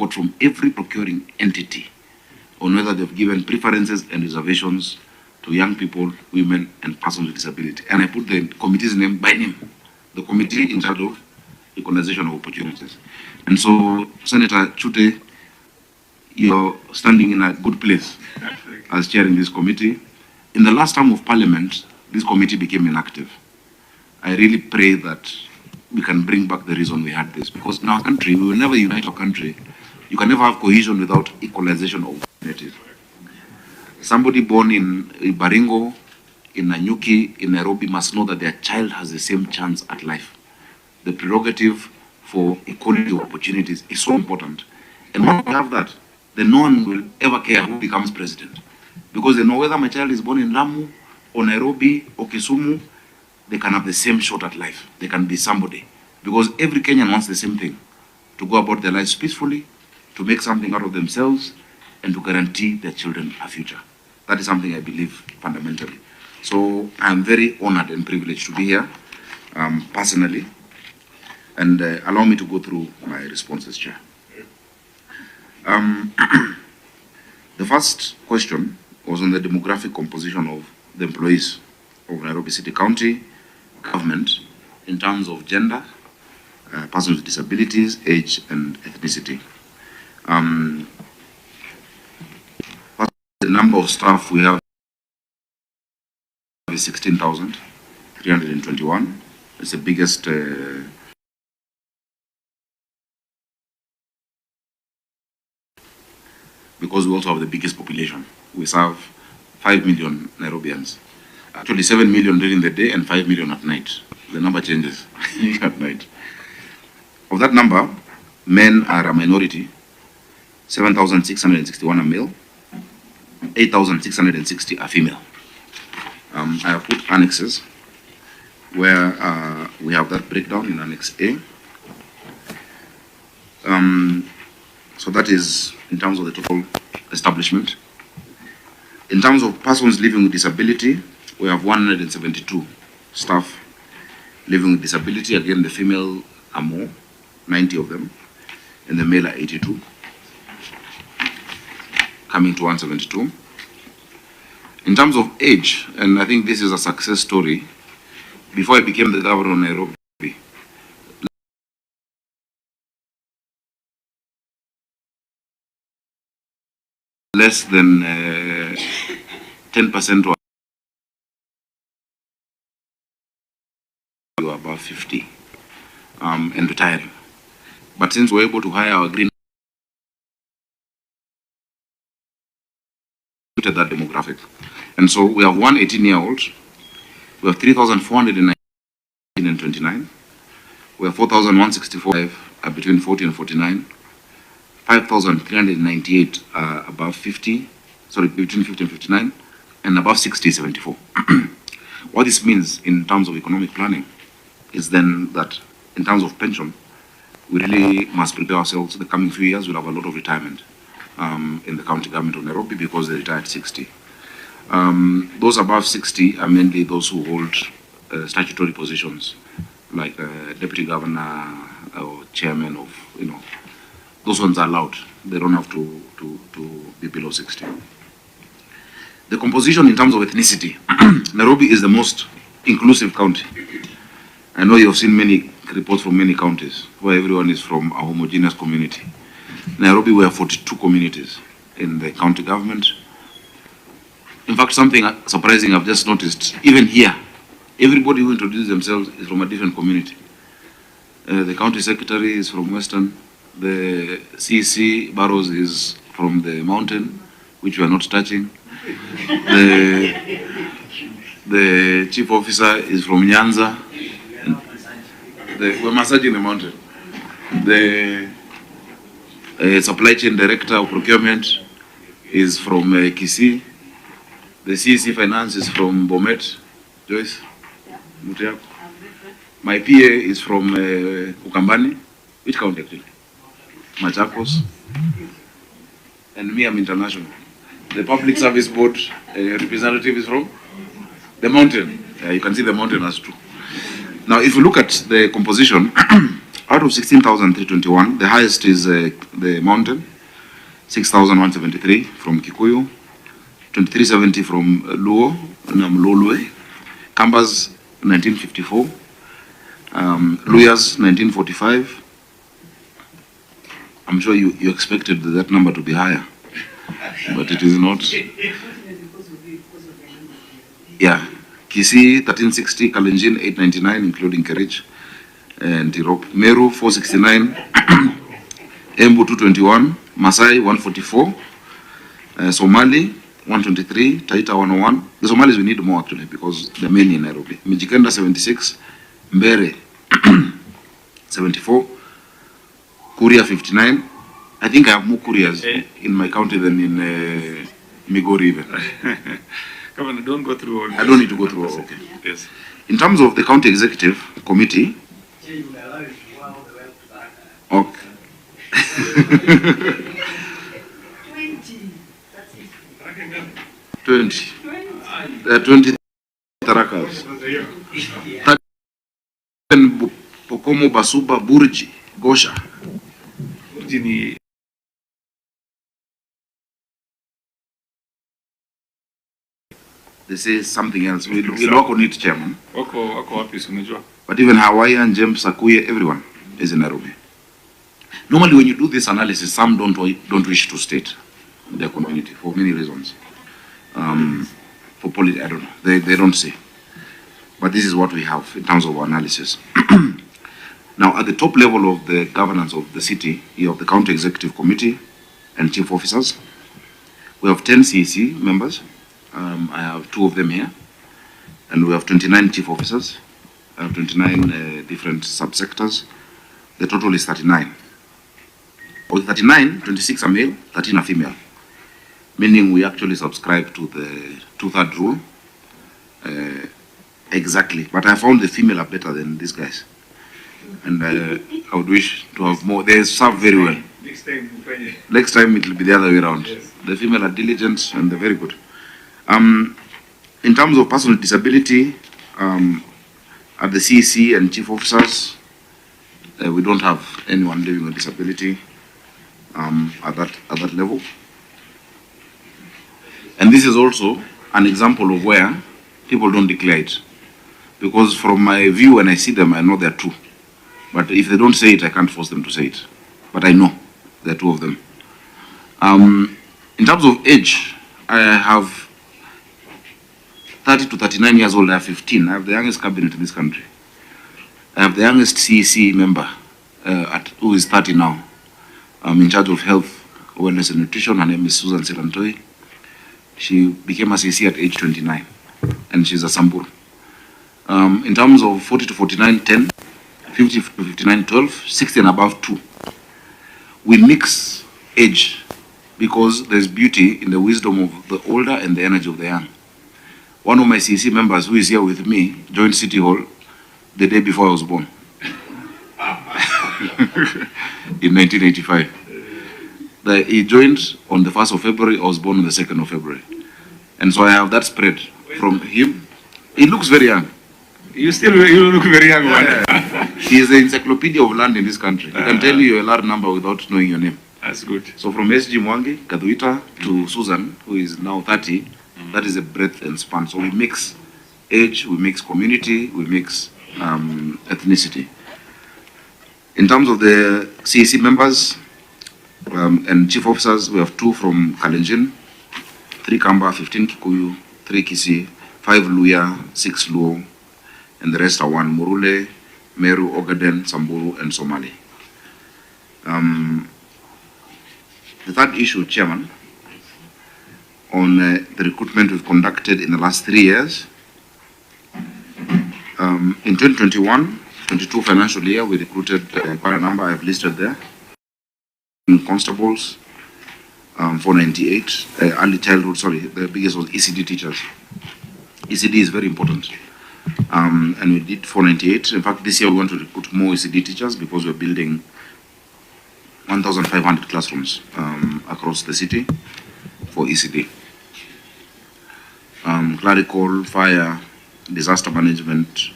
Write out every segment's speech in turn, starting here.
out from every procuring entity on whether they've given preferences and reservations to young people, women, and persons with disability. And I put the committee's name by name, the committee in charge of equalization of opportunities. And so, Senator Chute, you're standing in a good place as chairing this committee. In the last term of Parliament, this committee became inactive. I really pray that we can bring back the reason we had this, because in our country, we will never unite our country. You can never have cohesion without equalization of opportunities. Somebody born in Baringo, in Nanyuki, in Nairobi must know that their child has the same chance at life. The prerogative for equality of opportunities is so important. And once we have that, then no one will ever care who becomes president. Because they know whether my child is born in Lamu, or Nairobi, or Kisumu, they can have the same shot at life. They can be somebody. Because every Kenyan wants the same thing: to go about their lives peacefully, to make something out of themselves, and to guarantee their children a future. That is something I believe fundamentally. So I'm very honored and privileged to be here, personally. And allow me to go through my responses, Chair. The first question was on the demographic composition of the employees of Nairobi City County government in terms of gender, persons with disabilities, age, and ethnicity. The number of staff we have is 16,321. It's the biggest because we also have the biggest population. We serve 5 million Nairobians. Actually 7 million during the day and 5 million at night. The number changes at night. Of that number, men are a minority. 7,661 are male, 8,660 are female. I have put annexes where we have that breakdown in Annex A. So that is in terms of the total establishment. In terms of persons living with disability, we have 172 staff living with disability. Again, the female are more, 90 of them, and the male are 82, coming to 172. In terms of age, and I think this is a success story, before I became the governor of Nairobi, less than 10% were above 50 and retiring. But since we're able to hire our green, that demographic. And so we have one 18-year-old, we have 3,419 and 29, we have 4,165 between 40 and 49, 5,398 above 50, sorry, between 50 and 59, and above 60, 74. What this means in terms of economic planning is then that in terms of pension, we really must prepare ourselves. The coming few years, we'll have a lot of retirement in the county government of Nairobi because they retire at 60. Those above 60 are mainly those who hold statutory positions, like deputy governor or chairman of, those ones are allowed. They don't have to be below 60. The composition in terms of ethnicity, Nairobi is the most inclusive county. I know you've seen many reports from many counties where everyone is from a homogeneous community. Nairobi, we have 42 communities in the county government. In fact, something surprising I've just noticed, even here, everybody who introduces themselves is from a different community. The county secretary is from Western, the CC Barrows is from the mountain, which we are not touching. The chief officer is from Nyanza. We're massaging the mountain. The supply chain director of procurement is from Kisii. The CEC finance is from Bomet. Joyce? Yeah. My PA is from Ukambani. Which county actually? Machakos. And me, I'm international. The public service board representative is from the mountain. You can see the mountain as true. Now, if you look at the composition, Out of 16,321, the highest is the mountain, 6,173 from Kikuyu, 2370 from Luo, Lolwe, Kambas 1954, Luyas 1945. I'm sure you expected that number to be higher, but it is not. Yeah, Kisii 1360, Kalenjin 899, including Kerich and Tirop. Meru 469, Embu 221, Masai 144, Somali 123, Taita 101. The Somalis we need more actually because they're many in Nairobi. Mijikenda 76, Mbere 74, Kuria 59. I think I have more Kurias in my county than in Migori even. Come on, don't go through all. I don't need to go through all. Okay. Yes. In terms of the county executive committee, okay. 20 Tarakas. Pokomo, Basuba, Burji, Gosha. They say something else. We work on it, Chairman. But even Hawaiian, James, Sakuye, everyone is in Nairobi. Normally, when you do this analysis, some don't wish to state their community for many reasons. For politics, I don't know. They don't say. But this is what we have in terms of our analysis. Now, at the top level of the governance of the city, you have the County Executive Committee and chief officers. We have 10 CEC members. I have 2 of them here. And we have 29 chief officers. I have 29 different subsectors. The total is 39. Of the 39, 26 are male, 13 are female. Meaning we actually subscribe to the 2/3 rule. Exactly. But I found the female are better than these guys. And I would wish to have more. They serve very well. Next time it will be the other way around. Yes. The female are diligent and they're very good. In terms of personal disability, at the CEC and chief officers, we don't have anyone living with disability at that level. And this is also an example of where people don't declare it. Because from my view, when I see them, I know there are 2. But if they don't say it, I can't force them to say it. But I know there are 2 of them. In terms of age, I have 30 to 39 years old. I have 15. I have the youngest cabinet in this country. I have the youngest CEC member, who is 30 now. I'm in charge of health, wellness and nutrition. Her name is Susan Silantoi. She became a CEC at age 29, and she's a Samburu. In terms of 40 to 49, 10, 50 to 59, 12, 60 and above, 2. We mix age because there's beauty in the wisdom of the older and the energy of the young. One of my CEC members who is here with me joined City Hall the day before I was born. In 1985. He joined on the 1st of February, I was born on the 2nd of February. And so I have that spread from him. He looks very young. You look very young, man. He is the encyclopedia of land in this country. He can tell you a large number without knowing your name. That's good. So from SG Mwangi, Kaduita to Susan, who is now 30, that is a breadth and span. So we mix age, we mix community, we mix ethnicity. In terms of the CEC members and chief officers, we have 2 from Kalenjin, 3 Kamba, 15 Kikuyu, 3 Kisii, 5 Luya, 6 Luo, and the rest are 1 Murule, Meru, Ogaden, Samburu, and Somali. The third issue, Chairman, on the recruitment we've conducted in the last 3 years. In 2021-22 financial year, we recruited quite a number I've listed there. Constables, 498. Early childhood, the biggest was ECD teachers. ECD is very important. And we did 498. In fact, this year we want to recruit more ECD teachers because we're building 1,500 classrooms across the city for ECD. Clerical, fire, disaster management,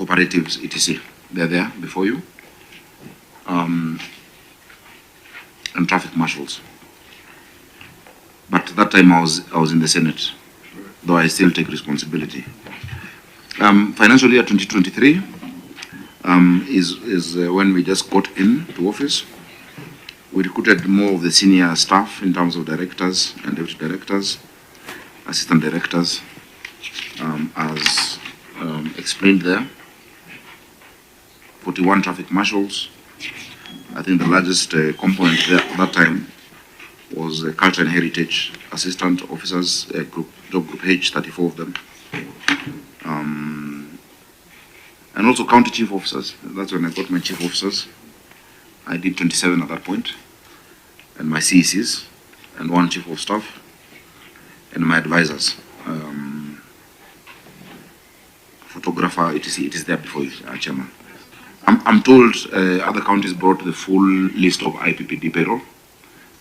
cooperatives, etc. They're there before you. And traffic marshals. But that time I was in the Senate, though I still take responsibility. Financial year 2023 is when we just got into office. We recruited more of the senior staff in terms of directors and deputy directors, assistant directors, as explained there. 41 traffic marshals. I think the largest component there at that time was culture and heritage assistant officers, job group H, 34 of them. And also county chief officers. That's when I got my chief officers. I did 27 at that point. And my CECs, and 1 chief of staff, and my advisors. Photographer, etc. It is there before you, Chairman. I'm told other counties brought the full list of IPPD payroll.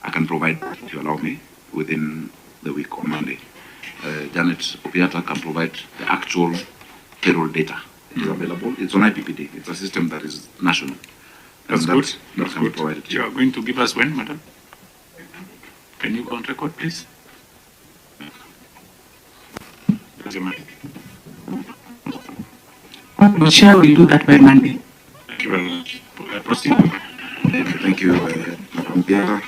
I can provide that if you allow me within the week on Monday. Janet Opiata can provide the actual payroll data. It is available. It's on IPPD. It's a system that is national. That's good. That's can be good. provided. You are going to give us when, madam? Can you go on record, please? Chair will do that by Monday. Thank you very much. Proceed. Thank you, Opiata.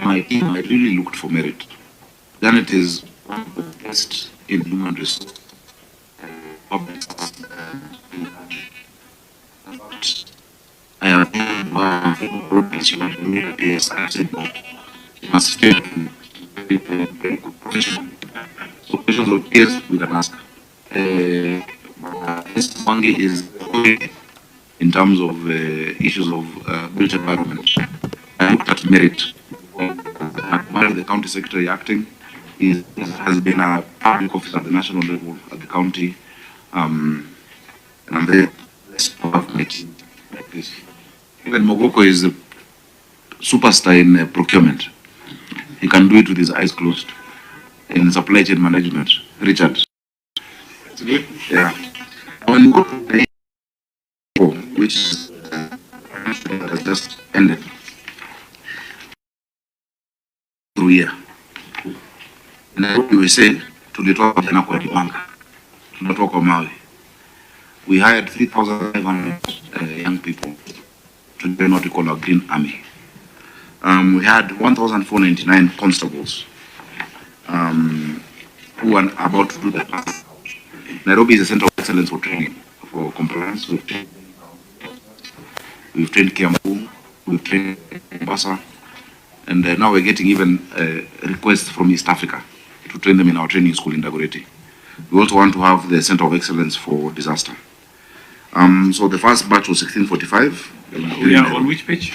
My team, I really looked for merit. Janet is one of the best in human resources. I have progress you I said no. You must stay in very good position. So questions of peers we can ask. This Wangi is in terms of issues of built environment. I looked at merit. The county secretary acting has been a public officer at the national level, at the county, and I'm very blessed to have my team like this. Even Mogoko is a superstar in procurement. He can do it with his eyes closed. In supply chain management, Richard. It's good. Yeah. When you go to the which is that has just ended through here. And then we say tulitoka tena kwa Kipanga, tunatoka kwa Mawe. We hired 3,500 young people to join what we call our Green Army. We had 1,499 constables who are about to do the task. Nairobi is a center of excellence for training, for compliance. We've trained Kiambu, we've trained Mombasa, and now we're getting even requests from East Africa to train them in our training school in Dagoretti. We also want to have the center of excellence for disaster. So the first batch was 1645. We are on which page?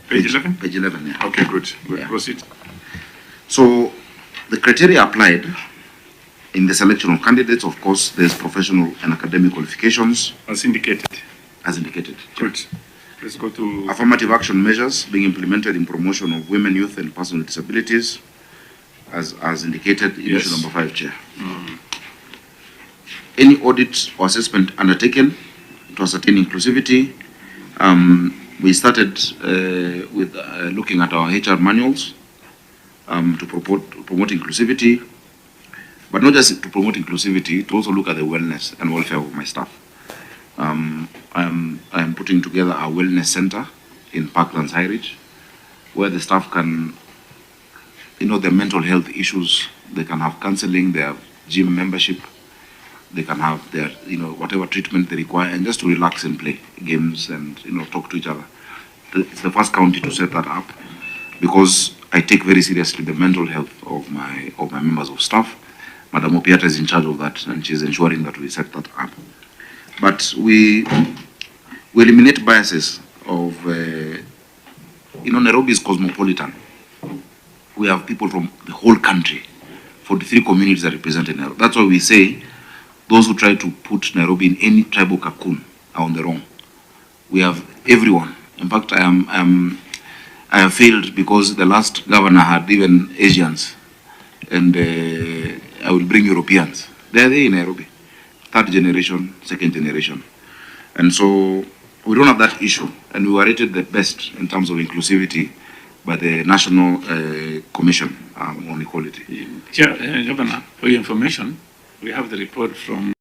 Page 11? Page 11, yeah. Okay, good. Good. Yeah. Proceed. So the criteria applied in the selection of candidates, of course, there's professional and academic qualifications. As indicated. As indicated. Good. Let's go to Affirmative action measures being implemented in promotion of women, youth, and persons with disabilities, as indicated in issue number 5, Chair. Any audit or assessment undertaken to ascertain inclusivity. We started with looking at our HR manuals to promote inclusivity, but not just to promote inclusivity, to also look at the wellness and welfare of my staff. I am putting together a wellness center in Parklands High Ridge, where the staff can, their mental health issues, they can have counseling, they have gym membership, they can have their, whatever treatment they require, and just to relax and play games and, talk to each other. It's the first county to set that up, because I take very seriously the mental health of my members of staff. Madam Opiata is in charge of that, and she's ensuring that we set that up. But we eliminate biases of, Nairobi is cosmopolitan. We have people from the whole country. 43 communities are represented in Nairobi. That's why we say those who try to put Nairobi in any tribal cocoon are on the wrong. We have everyone. In fact, I have failed because the last governor had even Asians, and I will bring Europeans. They are there in Nairobi. third generation, second generation. And so we don't have that issue. And we were rated the best in terms of inclusivity by the National Commission on Equality. Chair, Governor, for your information, we have the report from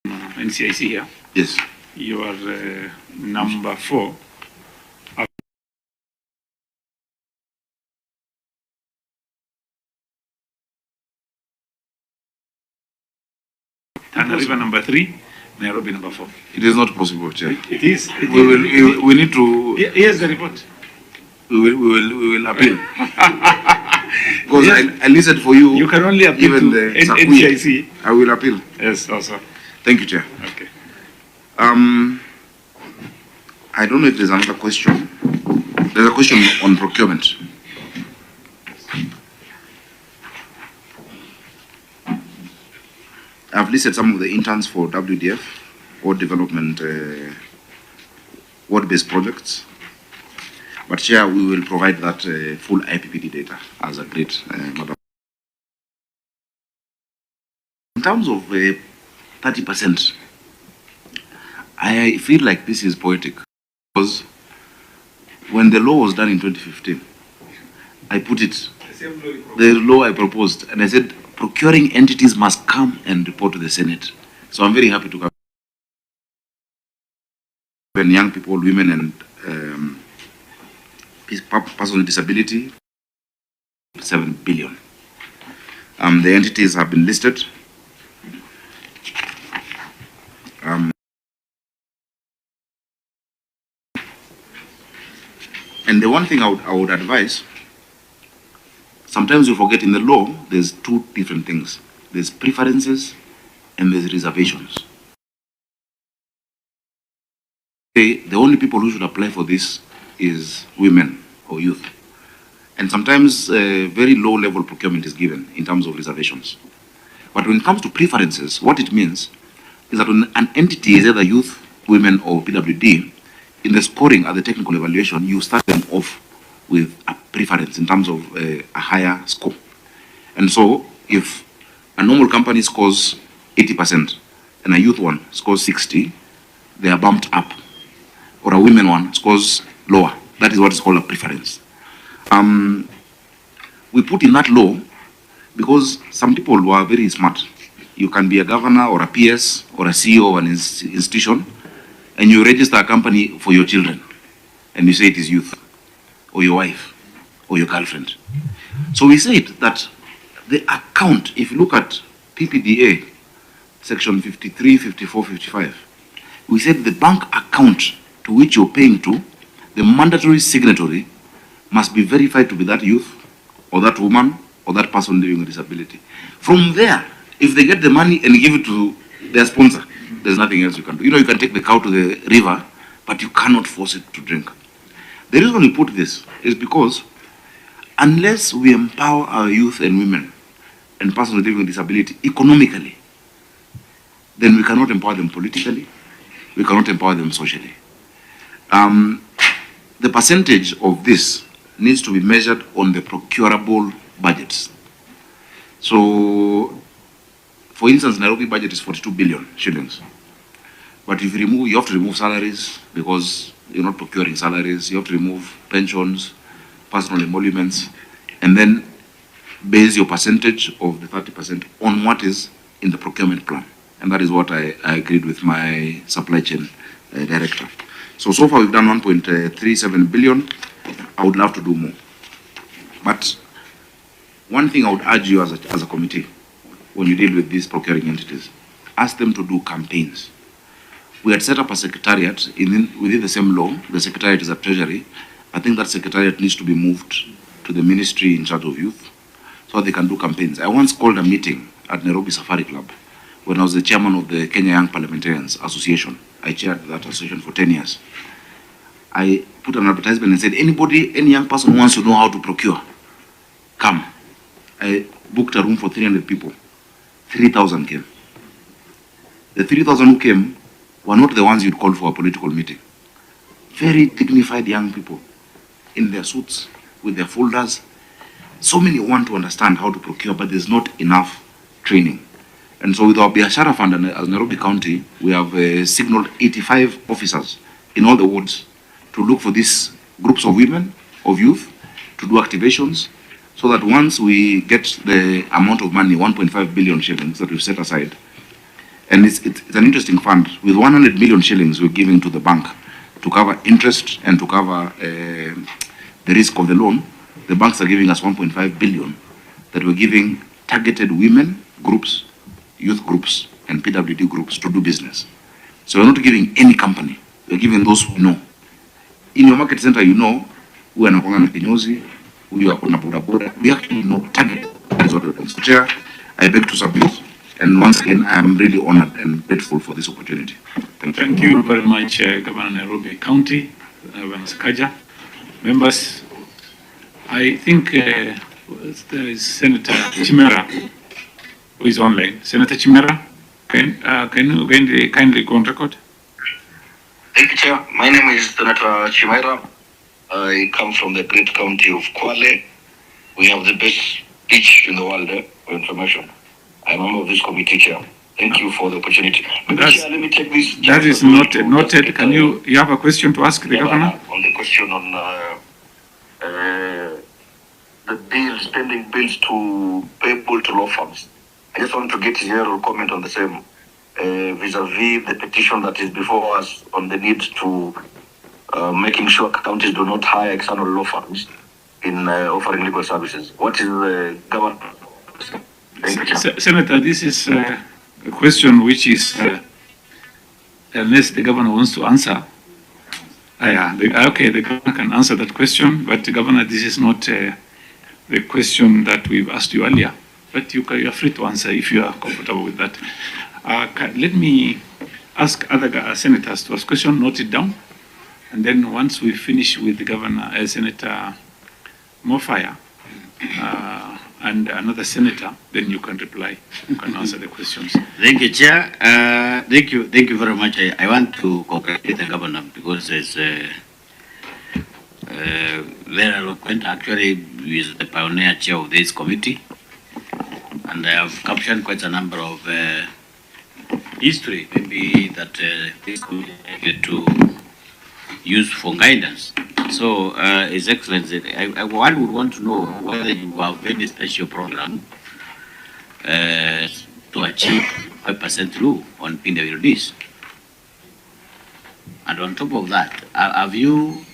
NCIC here. Yes. You are number 4. Tana River number 3, Nairobi number 4. It is not possible, Chair. It is. We need to. Here's the report. We will appeal. Because yes. I listened for you. You can only appeal even to the NCIC. I will appeal. Yes, also. Thank you, Chair. Okay. I don't know if there's another question. There's a question on procurement. I've listed some of the interns for WDF, Ward Development, Ward-based projects. But Chair, we will provide that full IPPD data as a great Madam. In terms of 30%, I feel like this is poetic because when the law was done in 2015, I put it, the law I proposed, and I said procuring entities must come and report to the Senate. So I'm very happy to come. When young people, women, and persons with disability, 7 billion. The entities have been listed. And the one thing I would advise, sometimes you forget in the law, there's two different things. There's preferences and there's reservations. The only people who should apply for this is women or youth. And sometimes very low level procurement is given in terms of reservations. But when it comes to preferences, what it means is that when an entity is either youth, women, or PWD, in the scoring at the technical evaluation, you start them off with a preference in terms of a higher score. And so if a normal company scores 80% and a youth one scores 60, they are bumped up. Or a women one scores lower. That is what is called a preference. We put in that law because some people were very smart. You can be a governor or a PS or a CEO of an institution, and you register a company for your children, and you say it is youth, or your wife, or your girlfriend. So we said that the account, if you look at PPDA, section 53, 54, 55, we said the bank account to which you're paying to, the mandatory signatory must be verified to be that youth, or that woman, or that person living with disability. From there, if they get the money and give it to their sponsor, there's nothing else you can do. You know, you can take the cow to the river, but you cannot force it to drink. The reason we put this is because unless we empower our youth and women and persons living with disability economically, then we cannot empower them politically, we cannot empower them socially. The percentage of this needs to be measured on the procurable budgets. So, for instance, Nairobi budget is 42 billion shillings. But if you have to remove salaries because you're not procuring salaries, you have to remove pensions, personal emoluments, and then base your percentage of the 30% on what is in the procurement plan. And that is what I agreed with my supply chain director. So far we've done 1.37 billion. I would love to do more. But one thing I would urge you as a committee, when you deal with these procuring entities, ask them to do campaigns. We had set up a secretariat within the same law. The secretariat is at Treasury. I think that secretariat needs to be moved to the ministry in charge of youth so they can do campaigns. I once called a meeting at Nairobi Safari Club when I was the chairman of the Kenya Young Parliamentarians Association. I chaired that association for 10 years. I put an advertisement and said, any young person who wants to know how to procure, come. I booked a room for 300 people. 3,000 came. The 3,000 who came were not the ones you'd call for a political meeting. Very dignified young people in their suits with their folders. So many want to understand how to procure, but there's not enough training. And so with our Biashara Fund and as Nairobi County, we have signaled 85 officers in all the wards to look for these groups of women, of youth, to do activations, so that once we get the amount of money, 1.5 billion shillings that we've set aside, and it's an interesting fund, with 100 million shillings we're giving to the bank to cover interest and to cover the risk of the loan. The banks are giving us 1.5 billion that we're giving targeted women groups, youth groups, and PWD groups to do business. So we're not giving any company, we're giving those who know. In your market center, you know who are na kinyozi, who you are on boda. We actually know target. That is what we're doing. So, Chair, I beg to submit. And once again, I am really honored and grateful for this opportunity. Thank you very much, Governor Nairobi County, Governor Sakaja. Members, I think there is Senator Chimera who is online. Senator Chimera, can you kindly go on record? Thank you, Chair. My name is Senator Chimera. I come from the great county of Kwale. We have the best beach in the world for information. I'm a member of this committee, Chair. Thank you for the opportunity. Chair, let me take this. That is noted. Can you have a question to ask the Governor? On the question on the bills, pending bills to payable to law firms. I just want to get his general comment on the same vis-a-vis the petition that is before us on the need to making sure counties do not hire external law firms in offering legal services. What is the government? Senator, this is a question which is, unless the governor wants to answer. The governor can answer that question, but the governor, this is not the question that we've asked you earlier. But you are free to answer if you are comfortable with that. Let me ask other senators to ask questions, note it down, and then once we finish with the governor, Senator Mofaya, and another senator, then you can reply, you can answer the questions. Thank you, Chair. Thank you very much. I want to congratulate the governor because it's very eloquent. Actually, he is the pioneer chair of this committee, and I have captured quite a number of history, maybe that this committee needed to use for guidance. So, His Excellency, one would want to know whether you have any special program to achieve 5% rule on PWDs. And on top of that, have you,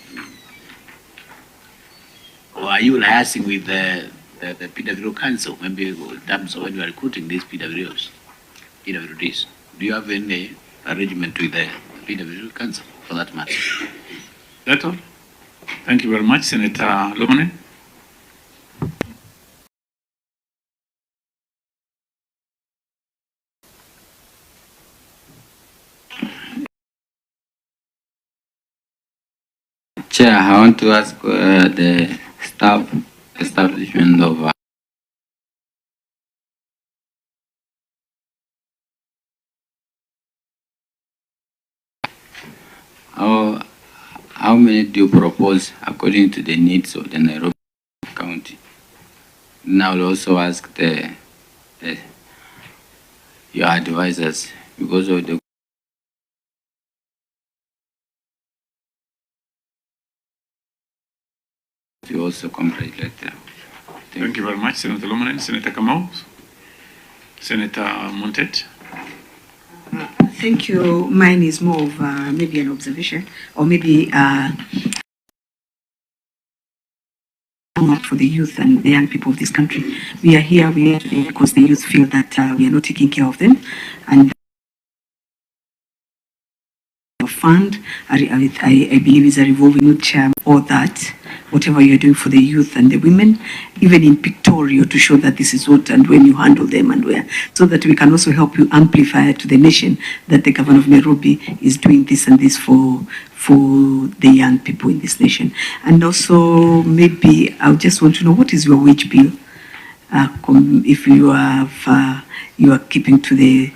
or are you liaising with the PWD Council, maybe in terms of when you are recruiting these PWDs? Do you have any arrangement with the PWD Council for that matter? That's all. Thank you very much, Senator Lomanen. Chair, I want to ask the staff establishment of how many do you propose according to the needs of the Nairobi County? Now I'll also ask your advisors because of the you also congratulate them. Thank you very much, Senator Lomanen. Senator Kamau, Senator Montet. Thank you. Mine is more of maybe an observation or maybe for the youth and the young people of this country. We are here because the youth feel that we are not taking care of them, and the fund, I believe, is a revolving which all that, whatever you're doing for the youth and the women, even in pictorial, to show that this is what and when you handle them and where, so that we can also help you amplify to the nation that the governor of Nairobi is doing this and this for the young people in this nation. And also, maybe I just want to know, what is your wage bill? If you have, you are keeping to the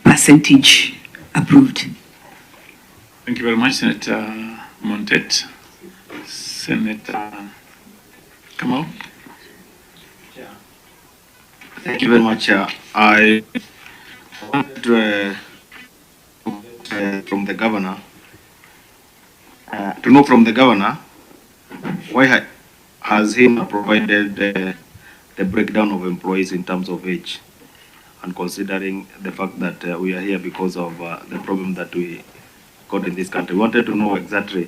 percentage approved. Thank you very much, Senator Montet. Senator Kamau. Thank you very much. I want to from the governor to know from the governor why has he not provided the breakdown of employees in terms of age, and considering the fact that we are here because of the problem that we got in this country. We wanted to know exactly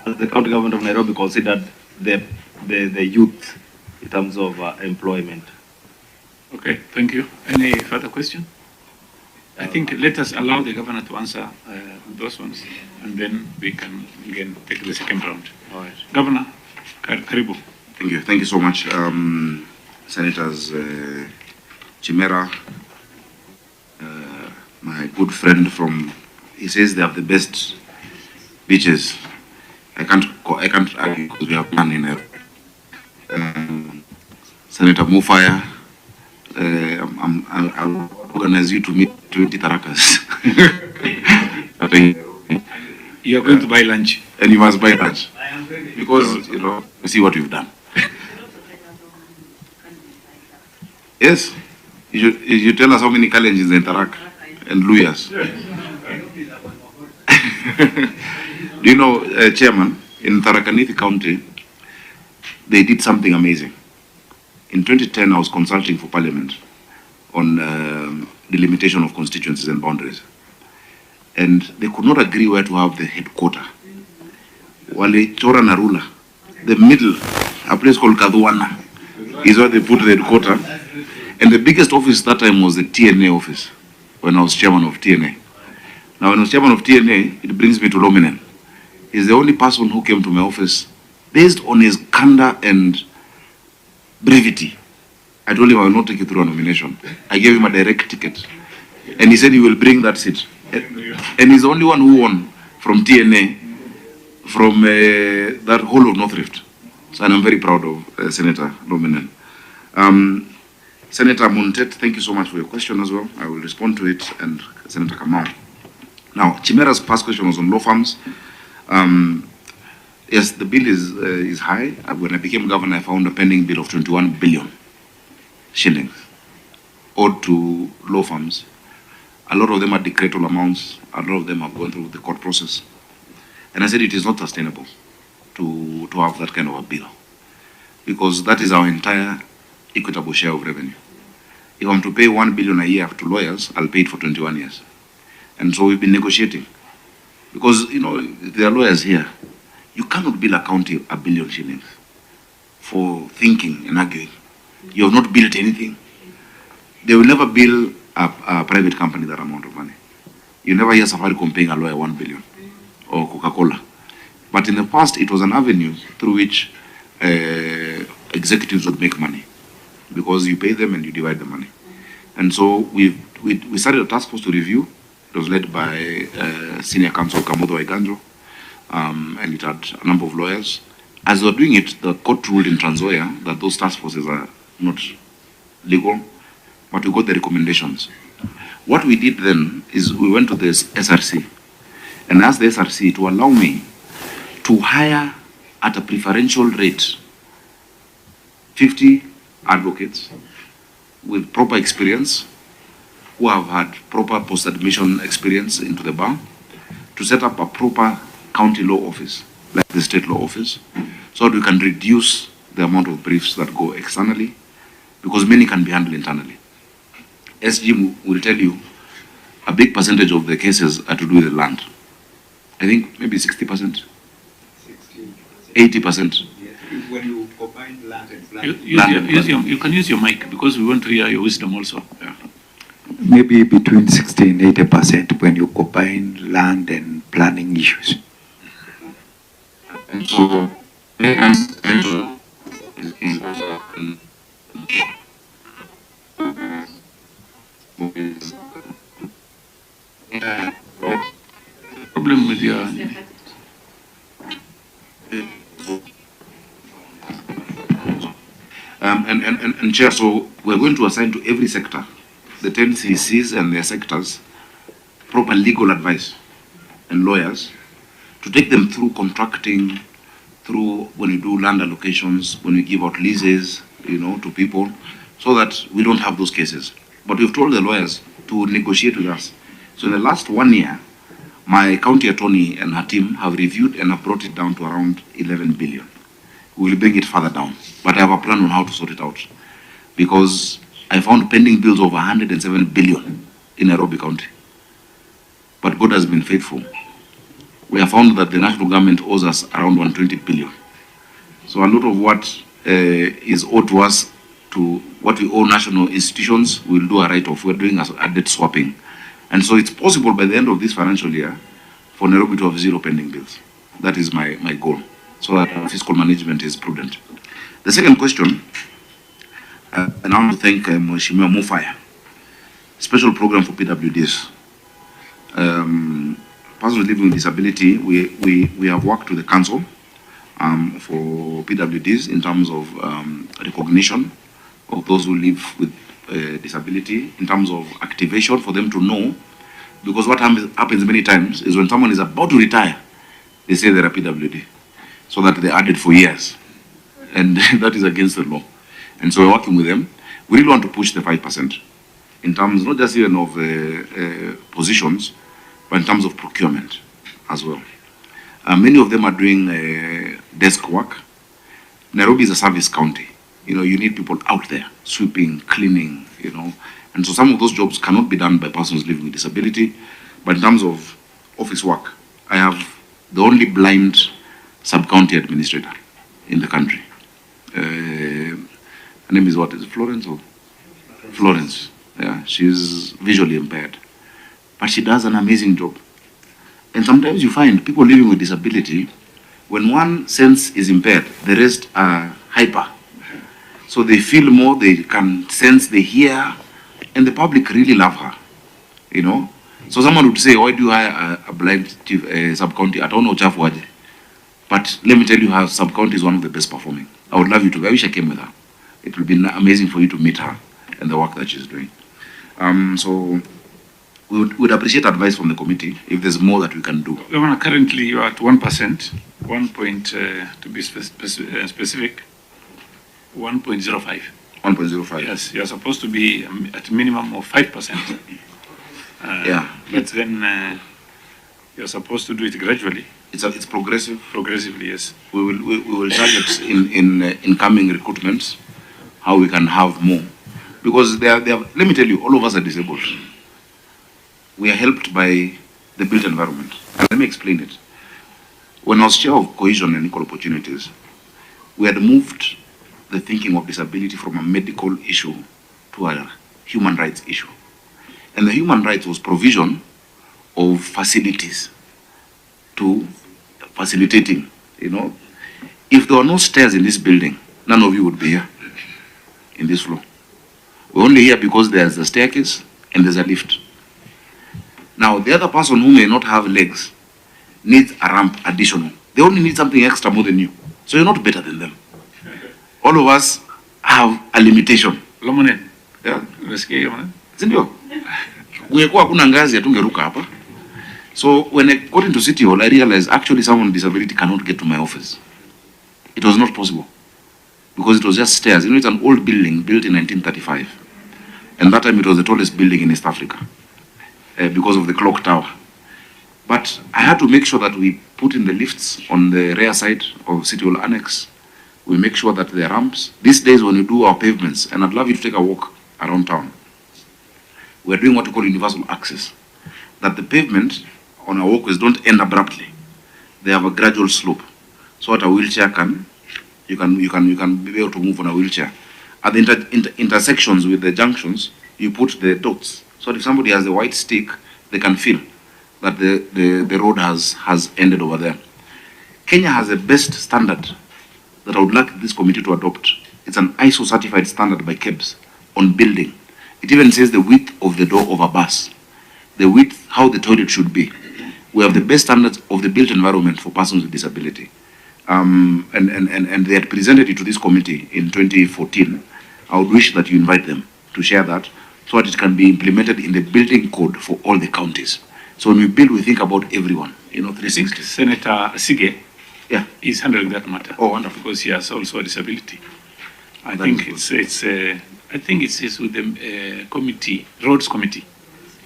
has the county government of Nairobi considered the youth in terms of employment. Okay, thank you. Any further question? I think let us allow the governor to answer those ones, and then we can again take the second round. All right. Governor, karibu. Thank you so much, Senators Chimera, my good friend from. He says they have the best beaches. I can't argue because we have none in it. Senator Mufaya, I'll organize you to meet 20 Tarakas. You are going to buy lunch. And you must buy lunch. Because, you see what you've done. Yes, you tell us how many challenges in Tarak and Luyas. Do you know, Chairman, in Tarakaniti County, they did something amazing. In 2010, I was consulting for Parliament on the limitation of constituencies and boundaries. And they could not agree where to have the headquarter. Wale Chora Narula, the middle, a place called Kadhuana, is where they put the headquarter. And the biggest office that time was the TNA office, when I was chairman of TNA. Now, when I was chairman of TNA, it brings me to Lominen. He's the only person who came to my office based on his candor and brevity. I told him I will not take you through a nomination. I gave him a direct ticket. And he said he will bring that seat. And he's the only one who won from TNA, from that whole of North Rift. So I'm very proud of Senator Lominen. Senator Muntet, thank you so much for your question as well. I will respond to it, and Senator Kamau. Now, Chimera's first question was on law firms. Yes, the bill is high. When I became governor, I found a pending bill of 21 billion shillings owed to law firms. A lot of them are decretable amounts. A lot of them have gone through the court process. And I said it is not sustainable to have that kind of a bill, because that is our entire equitable share of revenue. If I'm to pay 1 billion a year to lawyers, I'll pay it for 21 years. And so we've been negotiating. Because, there are lawyers here. You cannot bill a county 1 billion shillings for thinking and arguing. You have not built anything. They will never bill a private company that amount of money. You never hear Safaricom paying a lawyer 1 billion or Coca-Cola. But in the past, it was an avenue through which executives would make money, because you pay them and you divide the money. And so we started a task force to review. It was led by Senior Counsel Kamudo Iganjo, and it had a number of lawyers. As we were doing it, the court ruled in Trans Nzoia that those task forces are not legal, but we got the recommendations. What we did then is we went to the SRC and asked the SRC to allow me to hire at a preferential rate 50 advocates with proper experience, who have had proper post-admission experience into the bar, to set up a proper county law office, like the state law office, so that we can reduce the amount of briefs that go externally, because many can be handled internally. SG will tell you a big percentage of the cases are to do with the land. I think maybe 60%, 80%. When you combine land and You can use your mic, because we want to hear your wisdom also. Yeah. maybe between 60 and 80% when you combine land and planning issues. And so, Problem with your... And Chair, so we're going to assign to every sector, the 10 CCs and their sectors, proper legal advice and lawyers to take them through contracting, through when we do land allocations, when we give out leases, to people, so that we don't have those cases. But we've told the lawyers to negotiate with us. So in the last 1 year, my county attorney and her team have reviewed and have brought it down to around 11 billion. We will bring it further down, but I have a plan on how to sort it out. Because I found pending bills of 107 billion in Nairobi County. But God has been faithful. We have found that the national government owes us around 120 billion. So a lot of what is owed to us, to what we owe national institutions, we'll do a write-off. We're doing a debt swapping. And so it's possible by the end of this financial year for Nairobi to have 0 pending bills. That is my goal, so that fiscal management is prudent. The second question, and I want to thank Mheshimiwa Mufaya, special program for PWDs. Persons living with disability, we have worked with the council for PWDs in terms of recognition of those who live with disability, in terms of activation for them to know, because what happens many times is when someone is about to retire, they say they're a PWD, so that they're added for years, and that is against the law. And so we're working with them. We really want to push the 5% in terms not just even of positions, but in terms of procurement as well. Many of them are doing desk work. Nairobi is a service county. You need people out there sweeping, cleaning, and so some of those jobs cannot be done by persons living with disability. But in terms of office work, I have the only blind sub-county administrator in the country. Her name is what? Is it Florence or? Florence. Yeah, she's visually impaired, but she does an amazing job. And sometimes you find people living with disability, when one sense is impaired, the rest are hyper. So they feel more, they can sense, they hear, and the public really love her, So someone would say, why do you hire a blind sub-county? I don't know, Chafuaje. But let me tell you, her sub-county is one of the best performing. I would love you to, I wish I came with her. It would be amazing for you to meet her and the work that she's doing. So we would appreciate advice from the committee if there's more that we can do. Governor, currently you are at 1%, 1 point, to be specific, 1.05. 1.05. Yes, you are supposed to be at minimum of 5%. Yeah. But then you're supposed to do it gradually. It's progressive. Progressively, yes. We will target in incoming recruitments how we can have more, because they are. Let me tell you, all of us are disabled. We are helped by the built environment, and let me explain it. When I was chair of cohesion and equal opportunities, we had moved the thinking of disability from a medical issue to a human rights issue. And the human rights was provision of facilities to facilitating, If there were no stairs in this building, none of you would be here in this floor. We're only here because there's a staircase and there's a lift. Now, the other person who may not have legs needs a ramp additional. They only need something extra more than you. So you're not better than them. All of us have a limitation. Yeah. Sindio? So when I got into City Hall, I realized actually someone with disability cannot get to my office. It was not possible because it was just stairs. It's an old building built in 1935. And that time it was the tallest building in East Africa because of the clock tower. But I had to make sure that we put in the lifts on the rear side of City Hall Annex. We make sure that there are ramps. These days when we do our pavements, and I'd love you to take a walk around town, we're doing what we call universal access. That the pavement on our walkways don't end abruptly. They have a gradual slope. So that a wheelchair you can be able to move on a wheelchair. At the intersections with the junctions, you put the dots. So if somebody has a white stick, they can feel that the road has ended over there. Kenya has the best standard that I would like this committee to adopt. It's an ISO certified standard by KEBS on building. It even says the width of the door of a bus, the width, how the toilet should be. We have the best standards of the built environment for persons with disability. And they had presented it to this committee in 2014. I would wish that you invite them to share that so that it can be implemented in the building code for all the counties. So when we build, we think about everyone. You know, I think 360. Senator Sige Yeah. is handling that matter. Oh, wonderful. Because he has also a disability. I That think is I think it's with the committee, roads committee.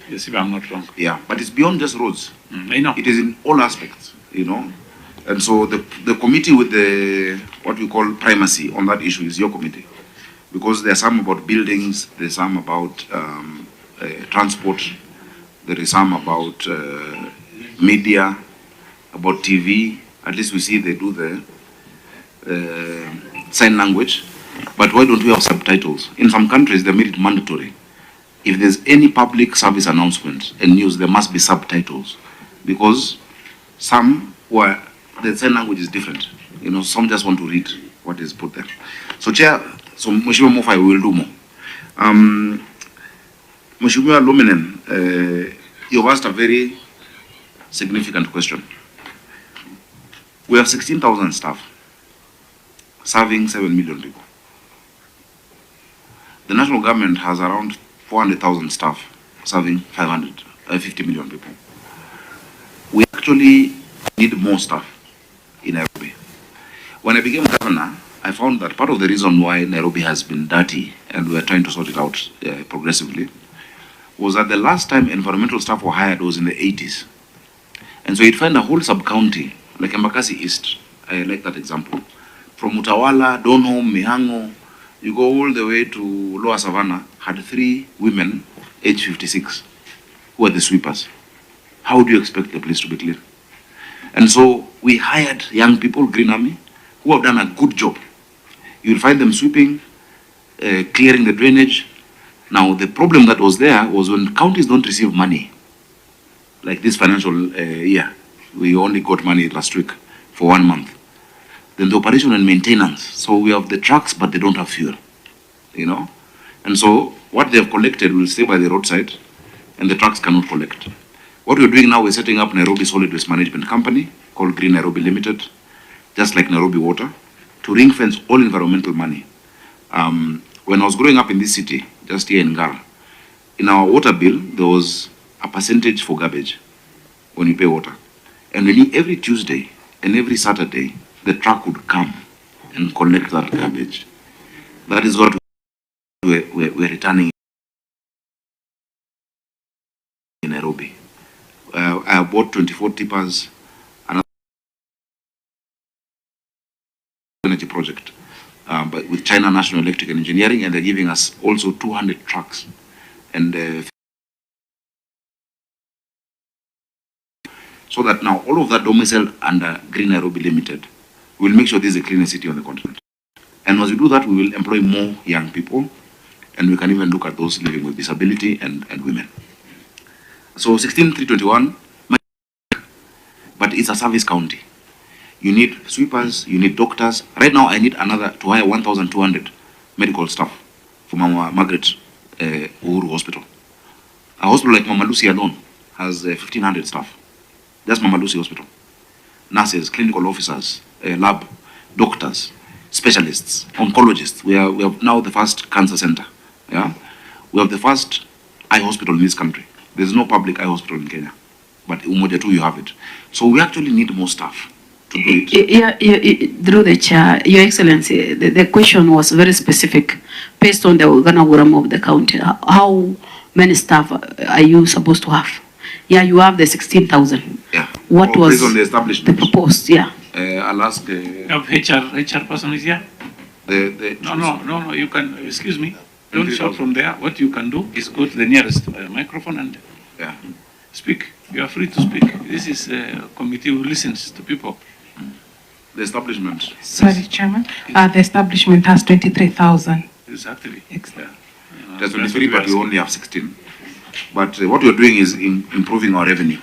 Yes, if I'm not wrong. Yeah, but it's beyond just roads. I know. It is in all aspects, you know. And so the committee with the, what we call primacy on that issue is your committee. Because there's some about buildings, there's some about transport, there is some about media, about TV. At least we see they do the sign language. But why don't we have subtitles? In some countries, they made it mandatory. If there's any public service announcement and news, there must be subtitles. Because some where the sign language is different. You know, some just want to read what is put there. So, Chair, so Mheshimiwa Mofai, we will do more. Mheshimiwa Luminen, you've asked a very significant question. We have 16,000 staff serving 7 million people. The national government has around 400,000 staff serving 50 million people. We actually need more staff in Nairobi. When I became governor, I found that part of the reason why Nairobi has been dirty, and we are trying to sort it out progressively, was that the last time environmental staff were hired was in the 80s. And so you'd find a whole sub-county, like Embakasi East, I like that example. From Utawala, Donholm, Mihango, you go all the way to Lower Savannah, had 3 women, age 56, who are the sweepers. How do you expect the place to be clean? And so we hired young people, Green Army, who have done a good job. You'll find them sweeping, clearing the drainage. Now, the problem that was there was when counties don't receive money, like this financial year, we only got money last week for 1 month. Then the operation and maintenance. So we have the trucks, but they don't have fuel, you know? And so what they have collected will stay by the roadside, and the trucks cannot collect. What we're doing now, we're setting up Nairobi Solid Waste Management Company called Green Nairobi Limited, just like Nairobi Water, to ring fence all environmental money. When I was growing up in this city, just here in Ngara, in our water bill, there was a percentage for garbage when you pay water. And we knew every Tuesday and every Saturday, the truck would come and collect that garbage. That is what we're returning in Nairobi. I bought 24 tippers, another energy project, but with China National Electric and Engineering, and they're giving us also 200 trucks. And so that now all of that domiciled under Green Nairobi Limited will make sure this is a cleaner city on the continent. And as we do that, we will employ more young people, and we can even look at those living with disability and women. So 16,321, but it's a service county. You need sweepers, you need doctors. Right now, I need to hire 1,200 medical staff for Mama Margaret Uhuru Hospital. A hospital like Mama Lucy alone has 1,500 staff. That's Mama Lucy Hospital. Nurses, clinical officers, lab, doctors, specialists, oncologists. We have now the first cancer center. Yeah, we have the first eye hospital in this country. There's no public eye hospital in Kenya, but Umoja too, you have it. So we actually need more staff to do it. Yeah, through the chair, Your Excellency, the question was very specific, based on the organogram of the county. How many staff are you supposed to have? Yeah, you have the 16,000. Yeah. What was based on the establishment? The proposed? Yeah. I'll ask. Have HR person is here? No. You can, excuse me. Don't shout from there. What you can do is go to the nearest microphone and speak. You are free to speak. This is a committee who listens to people. The establishment. Sorry, Chairman. The establishment has 23,000. Exactly. There's 23, but we only have 16. But what we're doing is improving our revenue.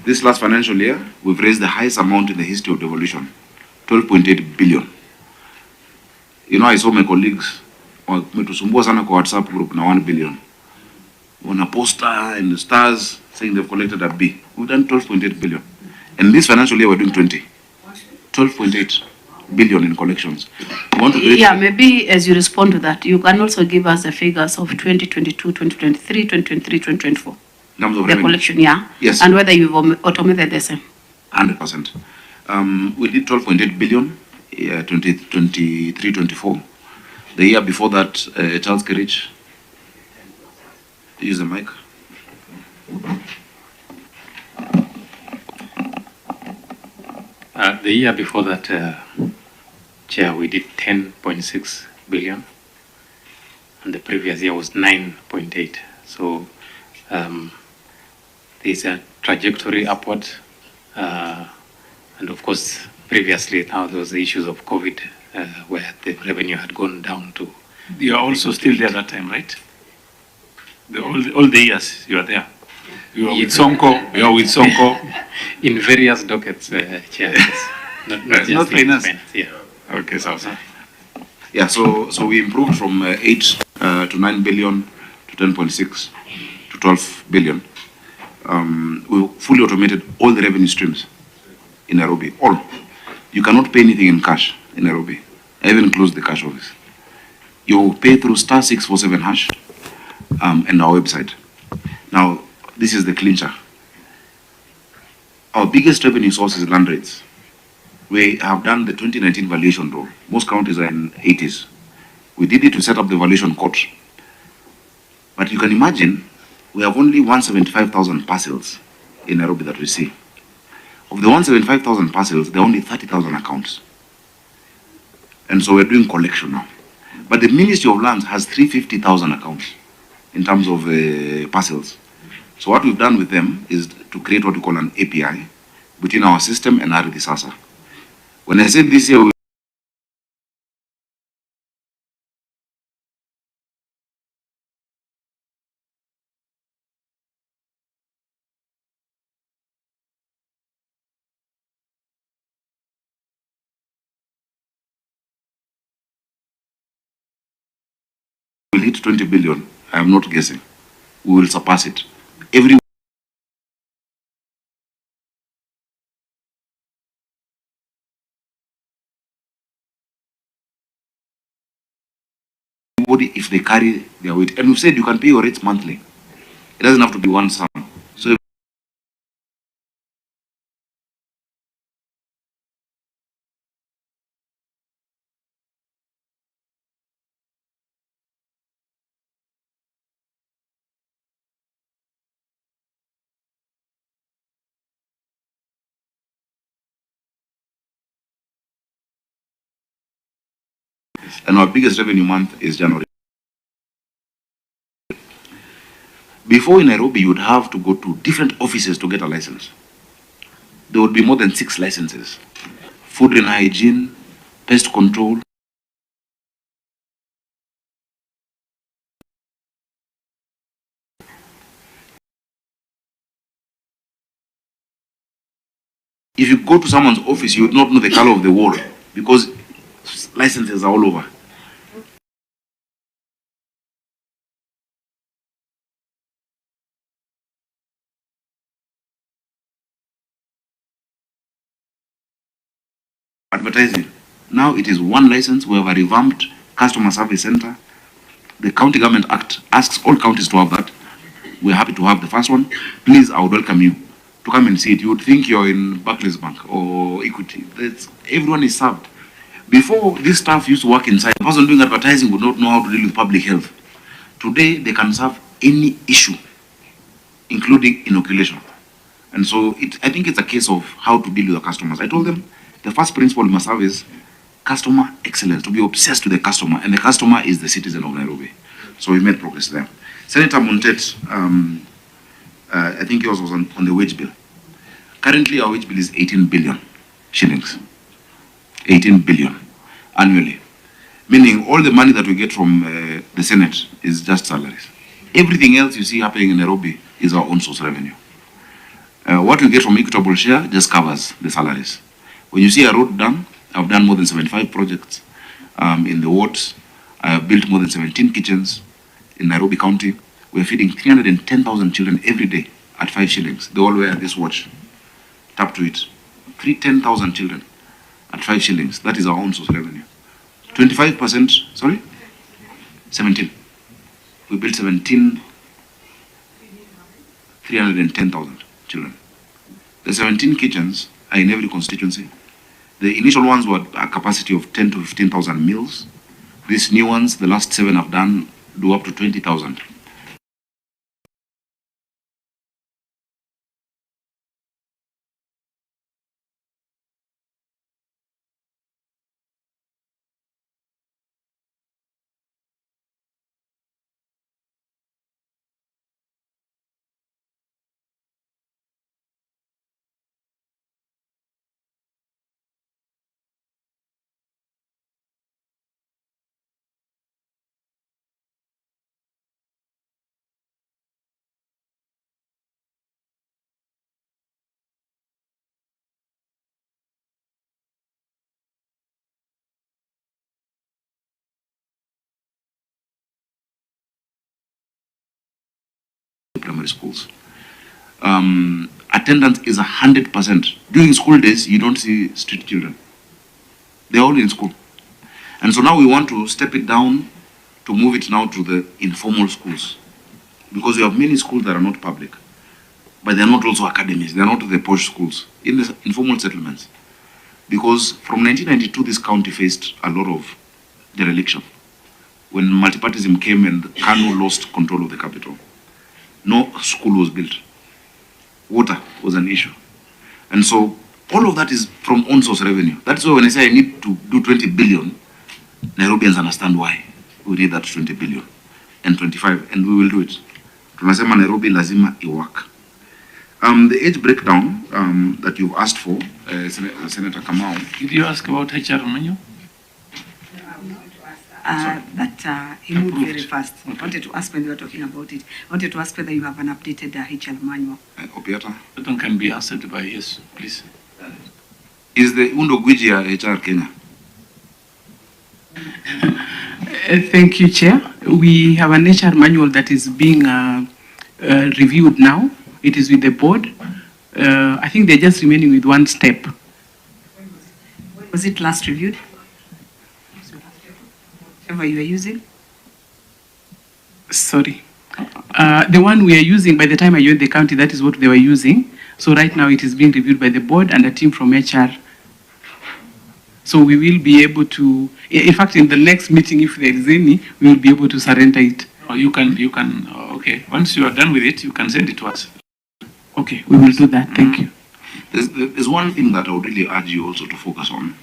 This last financial year, we've raised the highest amount in the history of devolution, 12.8 billion. You know, I saw my colleagues wametusumbua sana kwa WhatsApp group na 1 billion. On a poster and the stars saying they've collected a B. We've done 12.8 billion. And this financial year, we're doing 12.8 billion in collections. Maybe as you respond to that, you can also give us the figures of 2022, 2023, 2023, 2024. In terms of The revenue. collection, yeah? Yes. And whether you've automated the same? 100%. We did 12.8 billion, 23-24. The year before that, Charles Kerich, use the mic. The year before that, Chair, we did 10.6 billion, and the previous year was 9.8. So there's a trajectory upward, and of course, previously now there was the issues of COVID, where the revenue had gone down to. You are also still there that time, right? All the years you are there. You are with Sonko. You are with Sonko. In various dockets, Chair. Yes. Not just finance. Yeah. Okay, so. Yeah, so we improved from 8 to 9 billion to 10.6 to 12 billion. We fully automated all the revenue streams in Nairobi. All. You cannot pay anything in cash in Nairobi. I even closed the cash office. You pay through *647# and our website. Now, this is the clincher. Our biggest revenue source is land rates. We have done the 2019 valuation rule. Most counties are in 80s. We did it to set up the valuation court. But you can imagine, we have only 175,000 parcels in Nairobi that we see. Of the 175,000 parcels, there are only 30,000 accounts. And so we're doing collection now. But the Ministry of Lands has 350,000 accounts in terms of parcels. So what we've done with them is to create what we call an API between our system and Ardhi Sasa. When I said this year, we'll hit 20 billion. I am not guessing. We will surpass it. Everybody if they carry their weight. And we've said you can pay your rates monthly. It doesn't have to be one sum. So and our biggest revenue month is January. Before in Nairobi, you would have to go to different offices to get a license. There would be more than 6 licenses. Food and hygiene, pest control. If you go to someone's office, you would not know the color of the wall because licenses are all over. Advertising. Now it is one license. We have a revamped customer service center. The County Government Act asks all counties to have that. We're happy to have the first one. Please, I would welcome you to come and see it. You would think you're in Barclays Bank or Equity. Everyone is served. Before, this staff used to work inside. The person doing advertising would not know how to deal with public health. Today, they can serve any issue, including inoculation. And so I think it's a case of how to deal with the customers. I told them the first principle we must have is customer excellence, to be obsessed with the customer, and the customer is the citizen of Nairobi. So we made progress there. Senator Montet, I think yours was on the wage bill. Currently, our wage bill is 18 billion shillings. 18 billion annually. Meaning all the money that we get from the Senate is just salaries. Everything else you see happening in Nairobi is our own source revenue. What we get from equitable share just covers the salaries. When you see a road done, I've done more than 75 projects in the wards. I have built more than 17 kitchens in Nairobi County. We're feeding 310,000 children every day at 5 shillings. They all wear this watch. Tap to it. 310,000 children at 5 shillings. That is our own source revenue. 25%, sorry? 17. We built 17. 310,000 children. The 17 kitchens are in every constituency. The initial ones were a capacity of 10 to 15,000 meals. These new ones, the last 7 have done, do up to 20,000. Primary schools. Attendance is 100%. During school days, you don't see street children. They're all in school. And so now we want to step it down to move it now to the informal schools. Because we have many schools that are not public, but they're not also academies. They're not the posh schools, in the informal settlements. Because from 1992, this county faced a lot of dereliction. When multipartyism came and Kanu lost control of the capital, no school was built. Water was an issue. And so all of that is from own source revenue. That's why when I say I need to do 20 billion, Nairobians understand why we need that 20 billion and 25, and we will do it. Tunasema Nairobi lazima iwork. The age breakdown that you've asked for, Senator Kamau. Did you ask about HR manual? He moved very fast. I wanted to ask when you were talking about it. I wanted to ask whether you have an updated HR manual. Opiata? That one can be answered by yes, please. Is the Undo Gwiji HR Kenya? Thank you, Chair. We have an HR manual that is being reviewed now. It is with the board. I think they're just remaining with one step. Was it last reviewed? Whatever you are using? Sorry. The one we are using, by the time I joined the county, that is what they were using. So right now it is being reviewed by the board and a team from HR. So we will be able to, in fact, in the next meeting, if there is any, we will be able to surrender it. Oh, you can, okay. Once you are done with it, you can send it to us. Okay, we will do that. Thank you. There's one thing that I would really urge you also to focus on.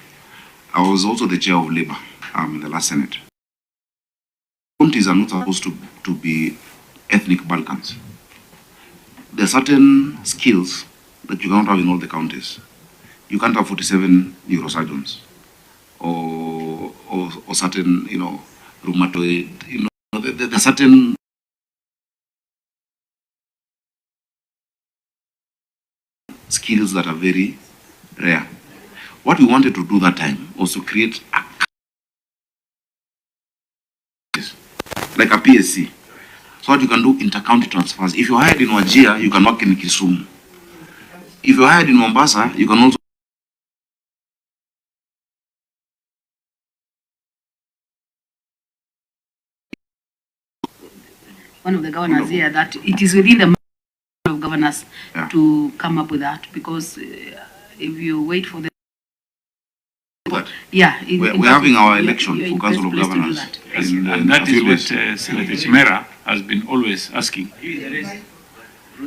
I was also the chair of Labour in the last Senate. Counties are not supposed to be ethnic Balkans. There are certain skills that you cannot have in all the counties. You can't have 47 neurosurgeons or certain, rheumatoid, there are certain skills that are very rare. What we wanted to do that time was to create like a PSC, so that you can do inter-county transfers. If you're hired in Wajir, you can work in Kisumu. If you're hired in Mombasa, you can also one of the governors here that it is within the of governors to come up with that, because if you wait for the we're having our election for Council of Governors. And that is what Senator Chimera has been always asking.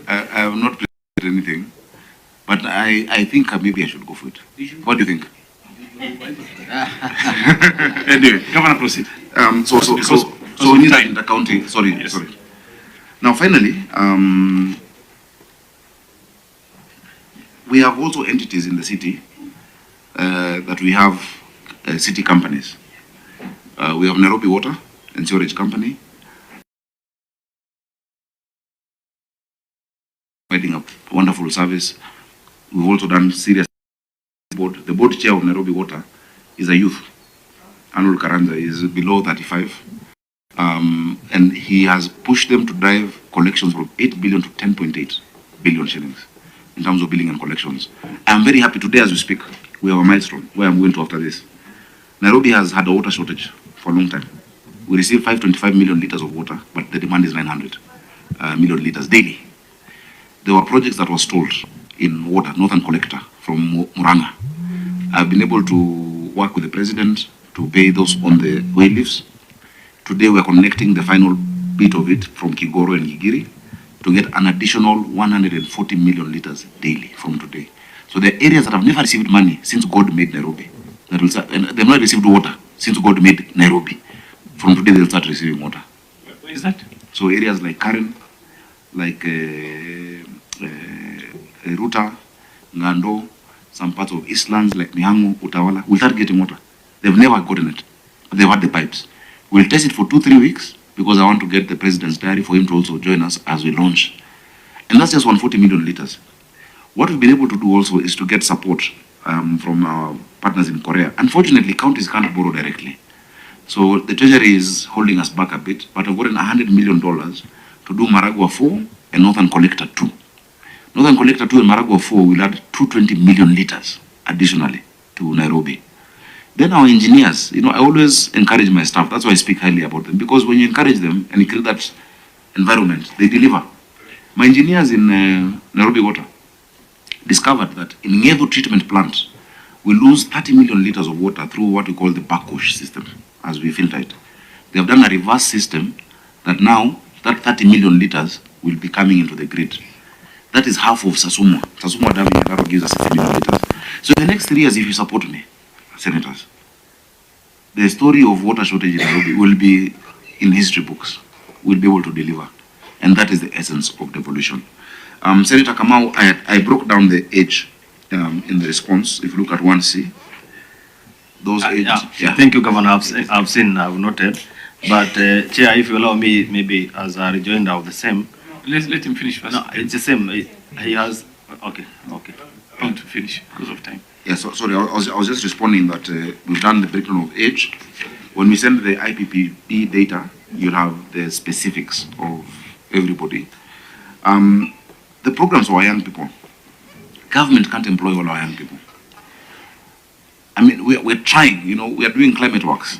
I have not presented anything, but I think maybe I should go for it. What do you think? Anyway, Governor, proceed. So we need that in the county. Sorry. Now, finally, we have also entities in the city that we have city companies. We have Nairobi Water and Sewerage Company, providing a wonderful service. We've also done serious board. The board chair of Nairobi Water is a youth. Anul Karanja is below 35. And he has pushed them to drive collections from 8 billion to 10.8 billion shillings in terms of billing and collections. I'm very happy today as we speak. We have a milestone where I'm going to after this. Nairobi has had a water shortage for a long time. We receive 525 million liters of water, but the demand is 900 million liters daily. there were projects that were stalled in water, Northern Collector from Muranga. I've been able to work with the president to pay those on the way lifts. Today we're connecting the final bit of it from Kigoro and Gigiri to get an additional 140 million liters daily from today. So there are areas that have never received money since God made Nairobi. That will start, and they've not received water since God made Nairobi. From today they'll start receiving water. Where is that? So areas like Karen, like Ruta, Ngando, some parts of Eastlands like Mihango, Utawala, will start getting water. They've never gotten it. They've had the pipes. We'll test it for 2-3 weeks because I want to get the president's diary for him to also join us as we launch. And that's just 140 million liters. What we've been able to do also is to get support from our partners in Korea. Unfortunately, counties can't borrow directly. So the Treasury is holding us back a bit, but we've gotten $100 million to do Maragua 4 and Northern Collector 2. Northern Collector 2 and Maragua 4 will add 220 million liters additionally to Nairobi. Then our engineers, I always encourage my staff. That's why I speak highly about them, because when you encourage them and you create that environment, they deliver. My engineers in Nairobi Water discovered that in Ngedo treatment plant, we lose 30 million liters of water through what we call the backwash system as we filter it. They have done a reverse system that now that 30 million liters will be coming into the grid. That is half of Sasumwa. Sasumwa Dam in Araro gives us 60 million liters. So in the next 3 years, if you support me, senators, the story of water shortage in Nairobi will be in history books. We'll be able to deliver. And that is the essence of devolution. Senator Kamau, I broke down the age in the response. If you look at 1C, those age. Yeah. Thank you, Governor. I've seen, I've noted. But, Chair, if you allow me, maybe as a rejoinder of the same. Let him finish first. No, it's the same. He has. Okay. I want to finish because of time. Yeah, so sorry, I was just responding that we've done the breakdown of age. When we send the IPPD data, you'll have the specifics of everybody. The programs for our young people. Government can't employ all our young people. I mean, we're trying, we are doing climate works.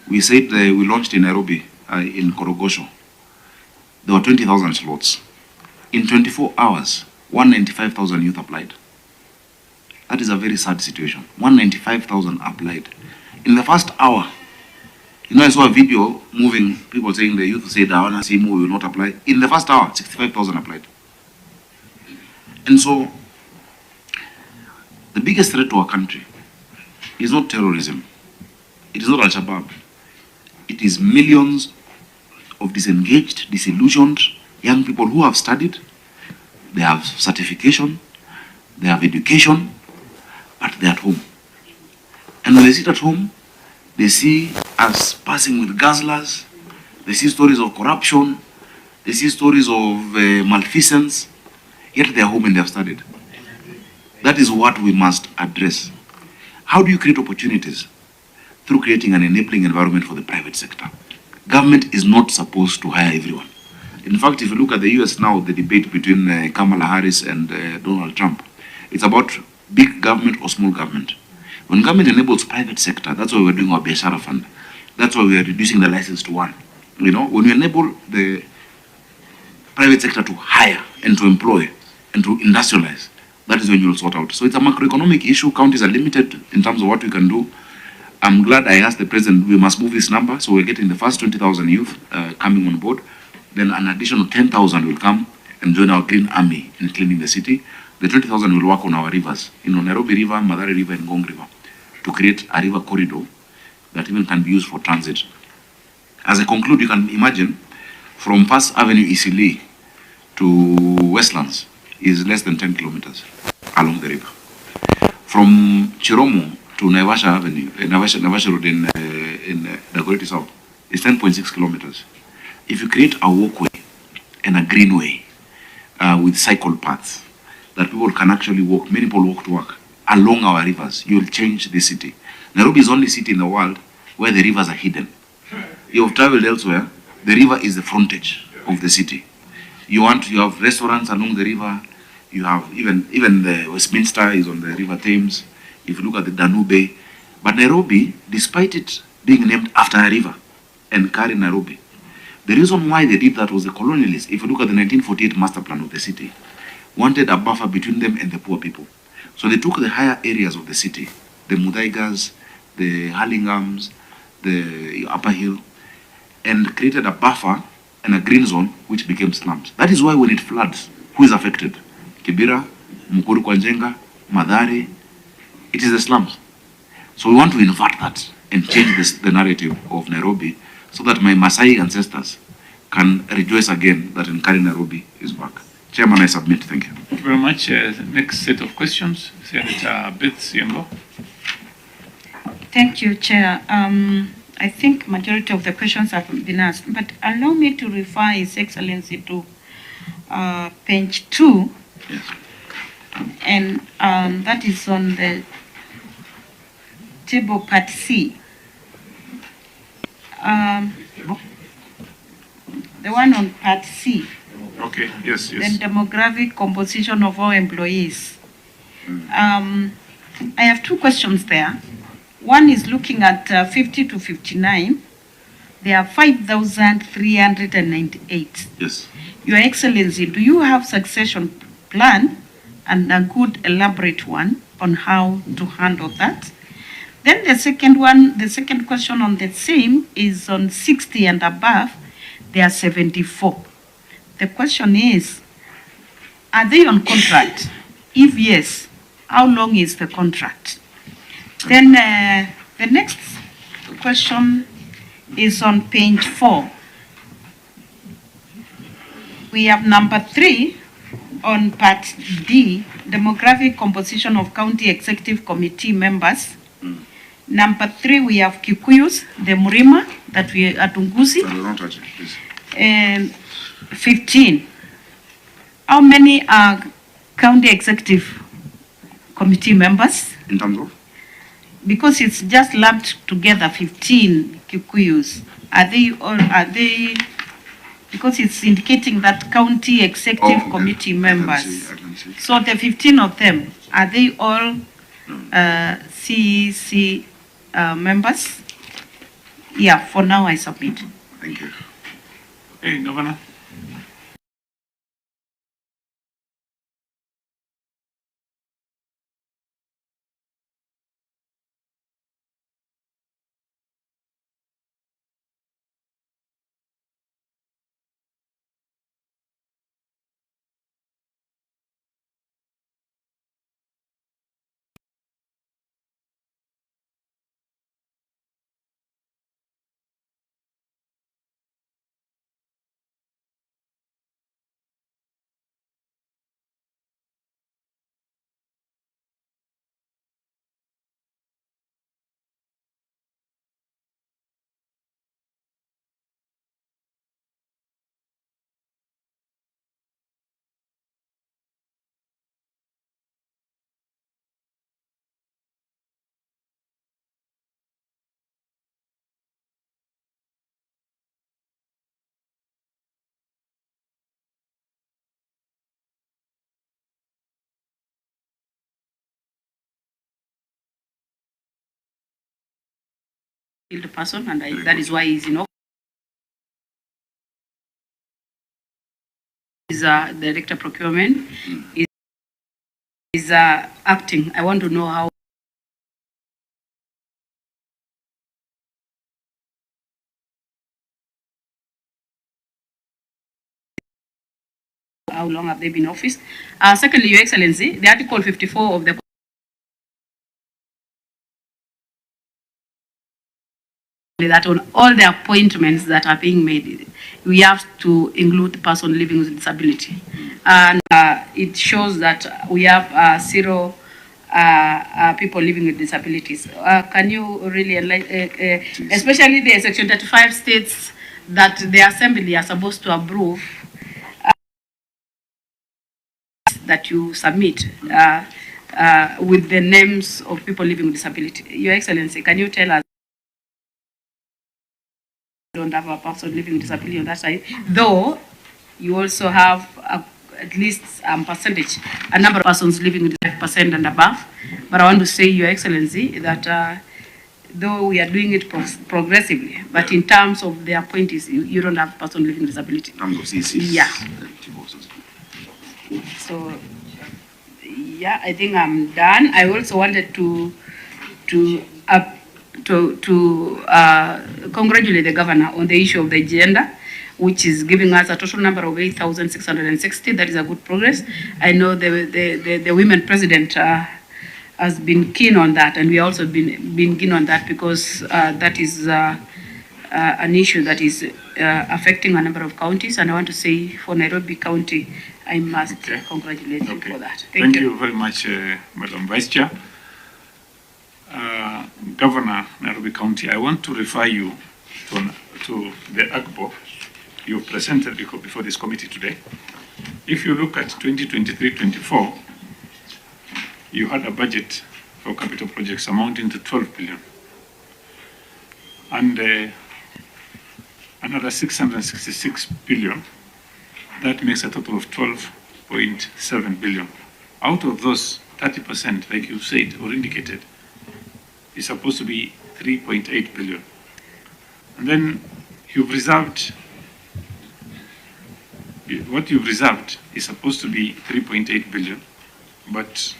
We said we launched in Nairobi, in Korogosho. There were 20,000 slots. In 24 hours, 195,000 youth applied. That is a very sad situation. 195,000 applied. In the first hour, I saw a video moving, people saying the youth said, I want to see more, will not apply. In the first hour, 65,000 applied. And so, the biggest threat to our country is not terrorism. It is not Al-Shabaab. It is millions of disengaged, disillusioned young people who have studied, they have certification, they have education, but they're at home. And when they sit at home, they see us passing with guzzlers, they see stories of corruption, they see stories of malfeasance, yet they're home and they have studied. That is what we must address. How do you create opportunities? Through creating an enabling environment for the private sector. Government is not supposed to hire everyone. In fact, if you look at the US now, the debate between Kamala Harris and Donald Trump, it's about big government or small government. When government enables private sector, that's why we're doing our Biashara Fund. That's why we are reducing the license to 1. When we enable the private sector to hire and to employ and to industrialize, that is when you'll sort out. So it's a macroeconomic issue. Counties are limited in terms of what we can do. I'm glad I asked the president, we must move this number. So we're getting the first 20,000 youth coming on board. Then an additional 10,000 will come and join our Green Army in cleaning the city. The 20,000 will work on our rivers, Nairobi River, Mathare River, and Ngong River, to create a river corridor that even can be used for transit. As I conclude, you can imagine from First Avenue Eastleigh to Westlands is less than 10 kilometers along the river. From Chiromo to Naivasha Avenue, Naivasha Road in Dagoretti South is 10.6 kilometers. If you create a walkway and a greenway with cycle paths that people can actually walk, many people walk to work along our rivers, you will change the city. Nairobi is the only city in the world where the rivers are hidden. You have traveled elsewhere, the river is the frontage of the city. You have restaurants along the river, you have even the Westminster is on the River Thames, if you look at the Danube. But Nairobi, despite it being named after a river and carrying Nairobi, The reason why they did that was the colonialists. If you look at the 1948 master plan of the city, wanted a buffer between them and the poor people. So they took the higher areas of the city, the Mudaigas, the Hurlinghams, the Upper Hill, and created a buffer and a green zone which became slums. That is why when it floods, who is affected? Kibera, Mukuru Kwanjenga, Madare, it is the slums. So we want to invert that and change the narrative of Nairobi so that my Maasai ancestors can rejoice again that Nkari Nairobi is back. Chairman, I submit. Thank you. Thank you very much. Next set of questions, Senator Beth Siembo. Thank you, Chair. I think majority of the questions have been asked, but allow me to refer His Excellency to page 2. Yes. And that is on the table part C. The one on part C. Okay, yes, yes. The demographic composition of all employees. I have two questions there. One is looking at 50 to 59. There are 5,398. Yes. Your Excellency, do you have succession plan and a good elaborate one on how to handle that? Then the second question on the same is on 60 and above, there are 74. The question is, are they on contract? If yes, how long is the contract? Then the next question is on page 4. We have number 3 on part D, demographic composition of county executive committee members. Number 3, we have Kikuyus, the Murima, that we are Tungusi. Don't touch it, please. And 15. How many are county executive committee members? In terms of? Because it's just lumped together, 15 Kikuyus. Are they, because it's indicating that county executive committee members. I can see. So the 15 of them, are they all CEC members? Yeah, for now I submit. Thank you. Okay, Governor. The person, and that is why he's in office. Is Director Procurement is acting. I want to know how long have they been in office? Secondly, Your Excellency, the Article 54 of the that on all the appointments that are being made, we have to include the person living with disability. And it shows that we have 0 people living with disabilities. Can you really, especially the Section 35 states that the Assembly are supposed to approve that you submit with the names of people living with disability. Your Excellency, can you tell us? Don't have a person living with disability on that side, though you also have at least percentage, a number of persons living with 5% and above. But I want to say, Your Excellency, that though we are doing it progressively, but in terms of the appointees, you don't have person living with disability. Yeah. So, yeah, I think I'm done. I also wanted to congratulate the governor on the issue of the gender, which is giving us a total number of 8,660. That is a good progress. I know the women president has been keen on that, and we also been keen on that because that is an issue that is affecting a number of counties. And I want to say for Nairobi County, I must congratulate you for that. Thank you very much, Madam Vice Chair. Governor, Nairobi County, I want to refer you to the AGBO you presented before this committee today. If you look at 2023-24, you had a budget for capital projects amounting to 12 billion. And another 666 billion, that makes a total of 12.7 billion. Out of those, 30%, like you said or indicated, is supposed to be 3.8 billion. And then you've reserved, what you've reserved is supposed to be 3.8 billion, but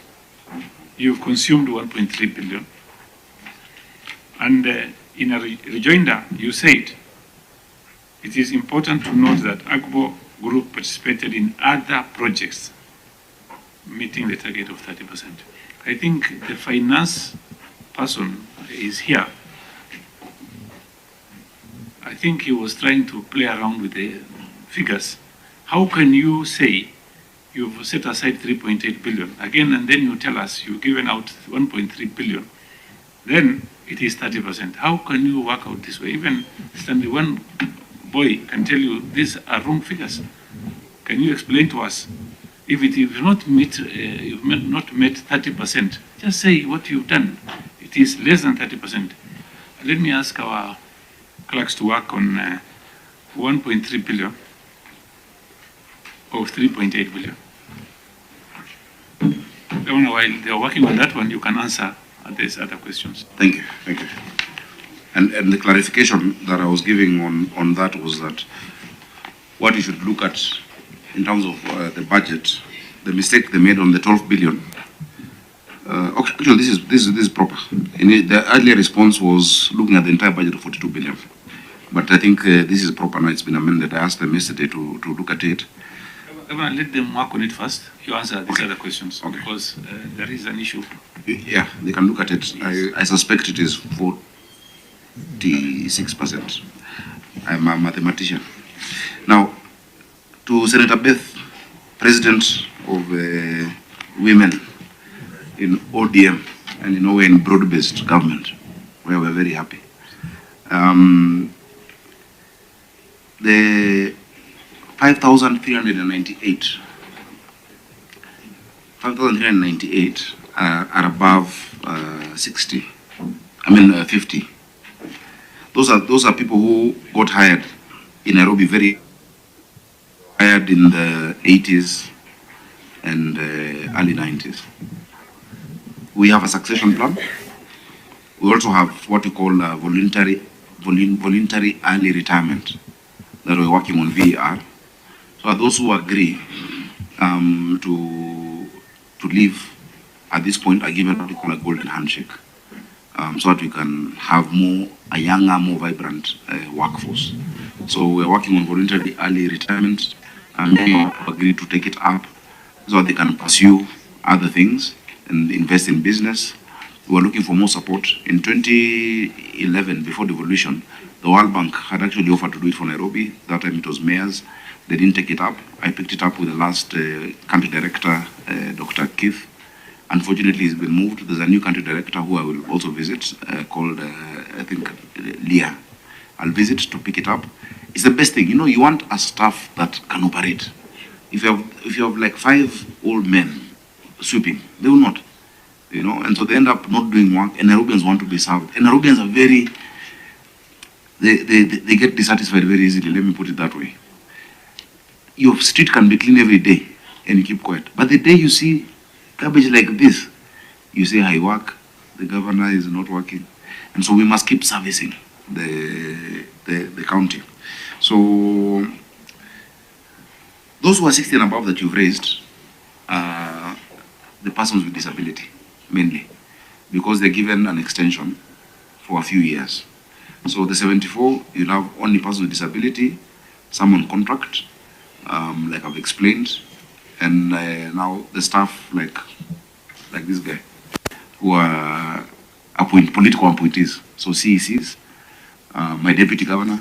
you've consumed 1.3 billion. And in a rejoinder, you said, it is important to note that AGBO Group participated in other projects meeting the target of 30%. I think the finance person is here. I think he was trying to play around with the figures. How can you say you've set aside 3.8 billion again, and then you tell us you've given out 1.3 billion? Then it is 30%. How can you work out this way? Even Stanley, one boy can tell you these are wrong figures. Can you explain to us? If you've not met 30%, just say what you've done. It is less than 30%. Let me ask our clerks to work on 1.3 billion of 3.8 billion. While they're working on that one, you can answer these other questions. Thank you, thank you. And the clarification that I was giving on that was that what you should look at in terms of the budget, the mistake they made on the 12 billion. Okay, actually, this is proper. The earlier response was looking at the entire budget of 42 billion. But I think this is proper now. It's been amended. I asked them yesterday to look at it. Governor, let them work on it first. You answer these other questions because there is an issue. Yeah, they can look at it. I suspect it is 46%. I'm a mathematician. Now, to Senator Beth, President of Women in ODM and in a way in broad-based government, where we're very happy. The 5,398 are above 60. 50. Those are people who got hired in Nairobi, very hired in the 80s and early 90s. We have a succession plan. We also have what we call voluntary early retirement that we're working on VER. So those who agree to leave at this point are given what we call a golden handshake, so that we can have a younger, more vibrant workforce. So we're working on voluntary early retirement, and they agree to take it up so that they can pursue other things and invest in business. We were looking for more support. In 2011, before devolution, the World Bank had actually offered to do it for Nairobi. That time it was mayors. They didn't take it up. I picked it up with the last country director, Dr. Keith. Unfortunately, he's been moved. There's a new country director who I will also visit, called, I think, Leah. I'll visit to pick it up. It's the best thing. You know, you want a staff that can operate. If you have like 5 old men sweeping, they will not. You know, and so they end up not doing work, and Nairobians want to be served. And Nairobians are very, they get dissatisfied very easily, let me put it that way. Your street can be clean every day, and you keep quiet. But the day you see garbage like this, you say, I work, the governor is not working. And so we must keep servicing the county. So those who are 60 and above that you've raised are the persons with disability, mainly, because they're given an extension for a few years. So the 74, you have only persons with disability, some on contract, like I've explained, and now the staff like this guy, who are political appointees, so CECs, my deputy governor,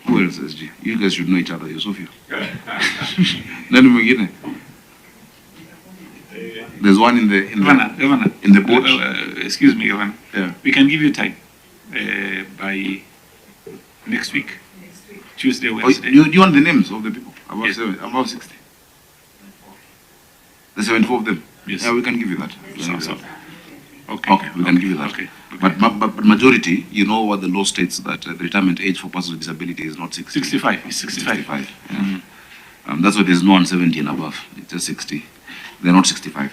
who else, SG? You guys should know each other, Yusufia. Nani mwingine? There's one in the Governor, in the board. Excuse me, Governor. Yeah. We can give you time by next week, Tuesday, Wednesday. Do you want the names of the people above above 60? The 74 of them. Yes. Yeah, we can give you that. Okay. Okay, we can give you that. Okay. But majority, you know what the law states, that the retirement age for persons with disability is not 60. 65. It's 65. 65. Yeah. That's why there's no one 70 and above. It's just 60. They're not 65.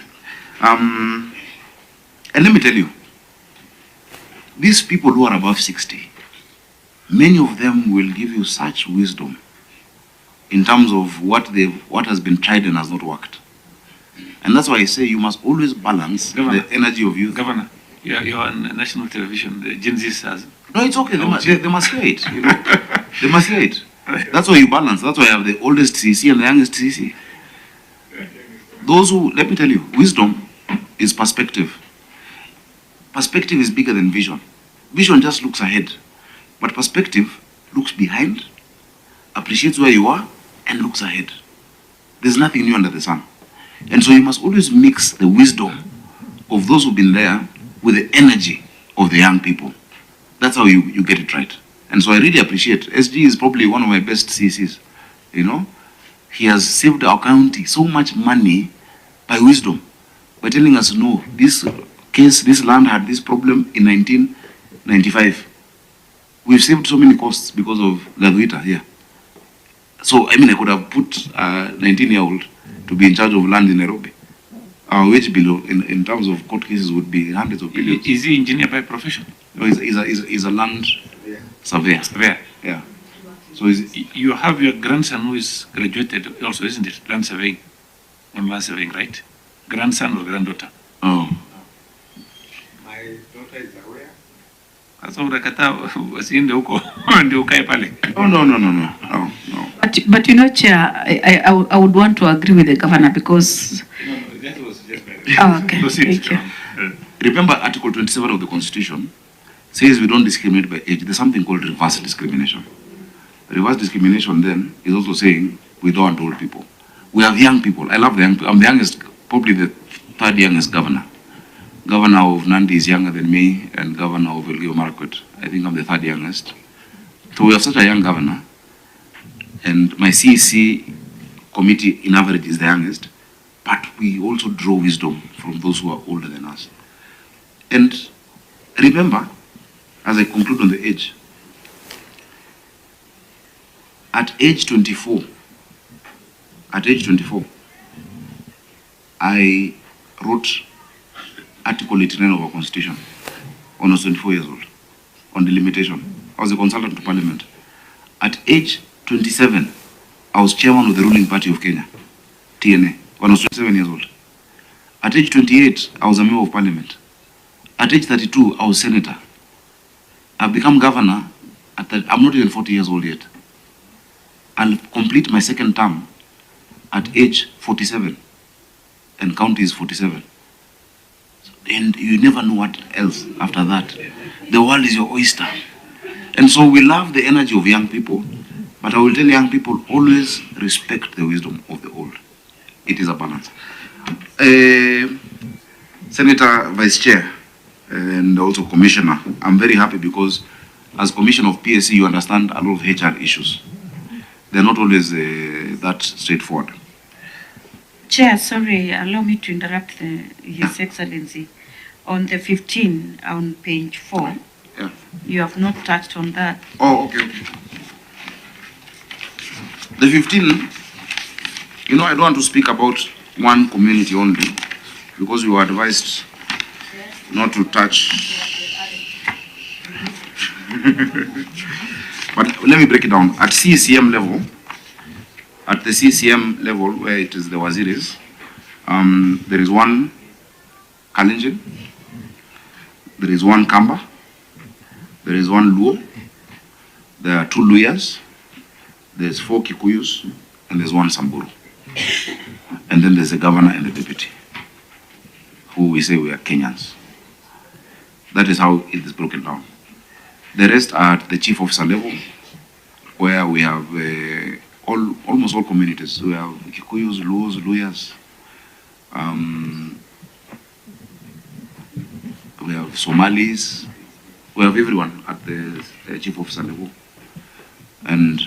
And let me tell you, these people who are above 60, many of them will give you such wisdom in terms of what has been tried and has not worked. And that's why I say you must always balance the energy of youth. Governor, you're on national television. The Gen Z has... No, it's okay. They must hear it. You know? They must hear it. That's why you balance. That's why I have the oldest CC and the youngest CC. Those who, let me tell you, wisdom is perspective. Perspective is bigger than vision. Vision just looks ahead. But perspective looks behind, appreciates where you are, and looks ahead. There's nothing new under the sun. And so you must always mix the wisdom of those who've been there with the energy of the young people. That's how you get it right. And so I really appreciate, SG is probably one of my best CCs, you know. He has saved our county so much money by wisdom, by telling us, no, this case, this land had this problem in 1995. We've saved so many costs because of Gaduita here. So, I mean, I could have put a 19-year-old to be in charge of land in Nairobi. Our wage bill in terms of court cases would be hundreds of billions. Is he engineer by profession? No, he's a land surveyor. Surveyor. Yeah. So you have your grandson who is graduated also, isn't it? Land surveying. On land surveying, right? Grandson or granddaughter? Oh. My daughter is aware. Sasa unakataa wasiende huko ndio ukae pale. Oh, no. But you know, Chair, I would want to agree with the governor because... That was just okay. Thank you. Remember Article 27 of the Constitution says we don't discriminate by age. There's something called reverse discrimination. Reverse discrimination then is also saying we don't want old people. We have young people. I love the young people. I'm the youngest, probably the third youngest governor. Governor of Nandi is younger than me, and Governor of Elgeyo Marakwet, I think I'm the third youngest. So we have such a young governor, and my CEC committee in average is the youngest, but we also draw wisdom from those who are older than us. And remember, as I conclude on the age, at age 24, I wrote Article 89 of our Constitution when I was 24 years old, on the limitation. I was a consultant to Parliament. At age 27, I was chairman of the ruling party of Kenya, TNA, when I was 27 years old. At age 28, I was a member of Parliament. At age 32, I was senator. I've become governor. I'm not even 40 years old yet. I'll complete my second term at age 47, and county is 47. And you never know what else after that. The world is your oyster. And so we love the energy of young people, but I will tell young people, always respect the wisdom of the old. It is a balance. Senator, Vice Chair, and also Commissioner, I'm very happy because as Commissioner of PSC, you understand a lot of HR issues. They're not always that straightforward. Chair, sorry, allow me to interrupt His Excellency. On the 15, on page 4, you have not touched on that. Oh, okay. The 15, you know, I don't want to speak about one community only, because we were advised not to touch. But let me break it down. At CCM level, at the CCM level, where it is the Waziris, there is one Kalenjin, there is one Kamba, there is one Luo, there are 2 Luyas, there's 4 Kikuyus, and there's 1 Samburu. And then there's a governor and a deputy, who we say we are Kenyans. That is how it is broken down. The rest are at the chief officer level, where we have almost all communities. We have Kikuyus, Luos, Luyas, we have Somalis, we have everyone at the chief officer level. And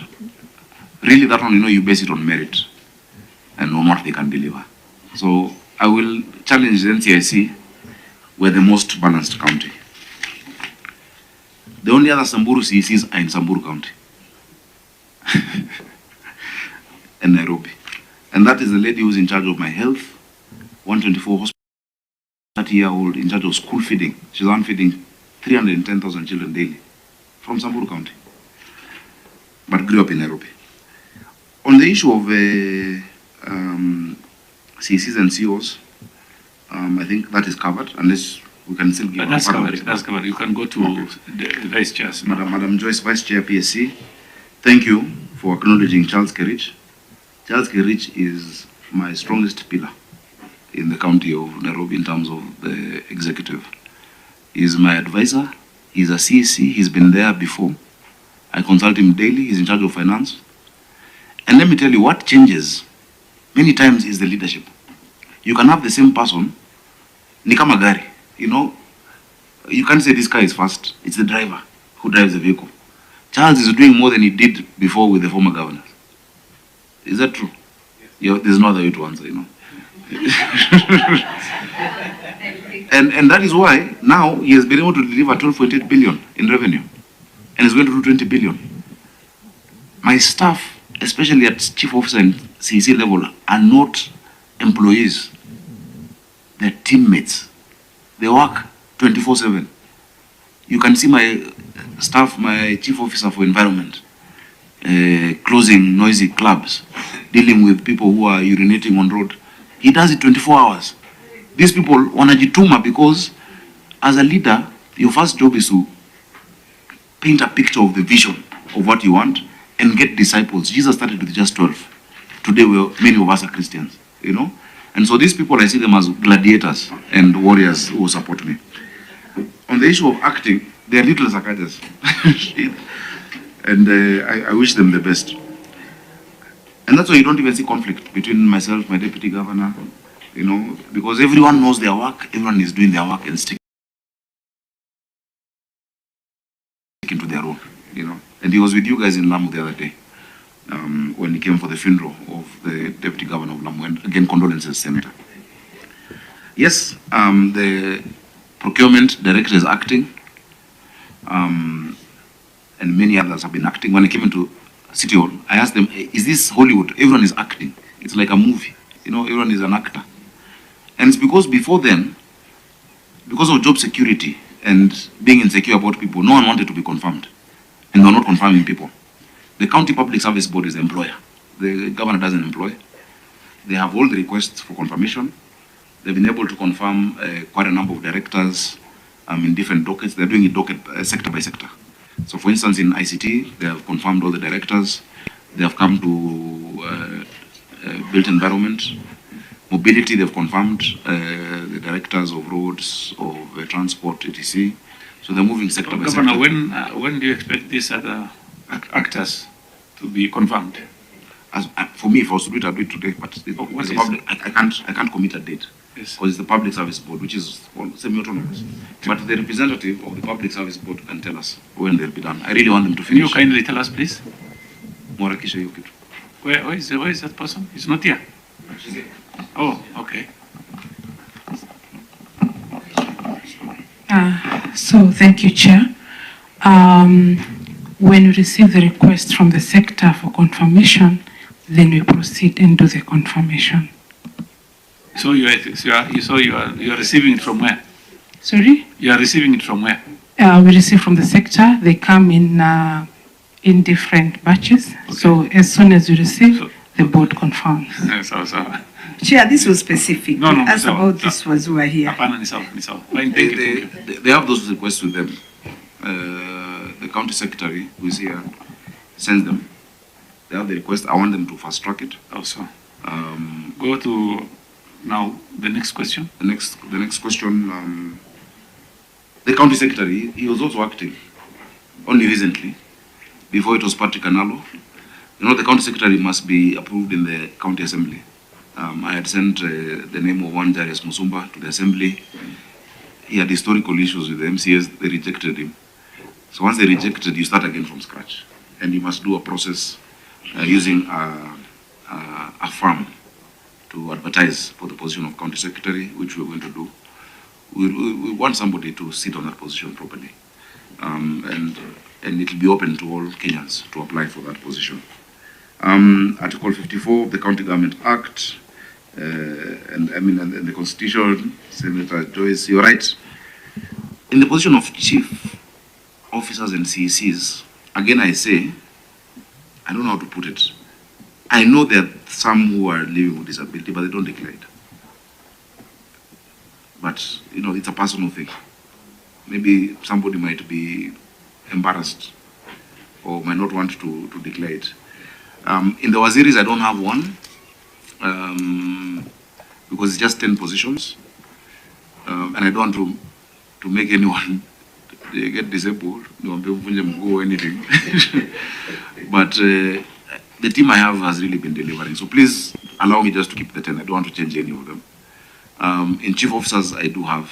really that one, you base it on merit and on what they can deliver. So I will challenge the NCIC. We're the most balanced county. The only other Samburu CECs are in Samburu County and Nairobi. And that is the lady who's in charge of my health, 124 hospital, 30-year-old in charge of school feeding. She's on feeding 310,000 children daily from Samburu County, but grew up in Nairobi. On the issue of CECs and COs, I think that is covered, unless we can still give. That's covered. You can go to the Vice Chair. Madam Joyce, Vice Chair PSC, thank you for acknowledging Charles Kerich. Charles Kerich is my strongest pillar in the county of Nairobi in terms of the executive. He's my advisor. He's a CEC. He's been there before. I consult him daily. He's in charge of finance. And let me tell you, what changes many times is the leadership. You can have the same person, ni kama gari. You can't say this car is fast. It's the driver who drives the vehicle. Charles is doing more than he did before with the former governors. Is that true? Yeah, there's no other way to answer, and that is why now he has been able to deliver 12.8 billion in revenue, and is going to do 20 billion. My staff, especially at chief officer and CEC level, are not employees. They're teammates. They work 24/7. You can see my staff, my chief officer for environment, closing noisy clubs, dealing with people who are urinating on road. He does it 24 hours. These people wanajituma because as a leader, your first job is to paint a picture of the vision of what you want and get disciples. Jesus started with just 12. Today, many of us are Christians, And so these people, I see them as gladiators and warriors who support me. On the issue of acting, they are little Sakajas. And I wish them the best. And that's why you don't even see conflict between myself, my deputy governor, because everyone knows their work, everyone is doing their work and sticking to their role, And he was with you guys in Lamu the other day. When he came for the funeral of the deputy governor of Lamu, and again, condolences center. Yes, the procurement director is acting, and many others have been acting. When I came into City Hall, I asked them, is this Hollywood? Everyone is acting. It's like a movie. Everyone is an actor. And it's because before then, because of job security and being insecure about people, no one wanted to be confirmed. And they're not confirming people. The county public service board is the employer. The governor doesn't employ. They have all the requests for confirmation. They've been able to confirm quite a number of directors in different dockets. They're doing it sector by sector. So for instance, in ICT, they have confirmed all the directors. They have come to built environment. Mobility, they've confirmed the directors of roads, of transport, etc. So they're moving sector by sector. Governor, when do you expect these other actors to be confirmed? For me, if I was to do it, I'd do it today. But I can't commit a date. Yes. Because it's the public service board, which is semi-autonomous. But the representative of the public service board can tell us when they'll be done. I really want them to finish. Can you kindly tell us, please? Morakisha Yukitu. Where is that person? He's not here. Oh, okay. So thank you, Chair. When we receive the request from the sector for confirmation, then we proceed and do the confirmation. So you are receiving it from where? Sorry? You are receiving it from where? We receive from the sector. They come in different batches. So as soon as you receive, the board confirms. Chair, this was specific. No, no, We asked no, about no. this was who are here. Fine, thank you. They have those requests with them. The county secretary who is here sends them. They have the request. I want them to fast track it. Also, go to now the next question. The next question. The county secretary, he was also acting only recently. Before it was Patrick Analo. You know, the county secretary must be approved in the county assembly. I had sent the name of one Jarius Musumba to the assembly. He had historical issues with the MCS. They rejected him. So once they rejected, you start again from scratch. And you must do a process using a firm to advertise for the position of county secretary, which we're going to do. We want somebody to sit on that position properly. And it will be open to all Kenyans to apply for that position. Article 54 of the County Government Act, and the Constitution, Senator Joyce, you're right. In the position of chief officers and CECs, again I say, I don't know how to put it. I know there are some who are living with disability, but they don't declare it. But, you know, it's a personal thing. Maybe somebody might be embarrassed or might not want to declare it. In the Waziris, I don't have one because it's just 10 positions. And I don't want to make anyone get disabled or anything. But the team I have has really been delivering. So please allow me just to keep the 10. I don't want to change any of them. In chief officers, I do have,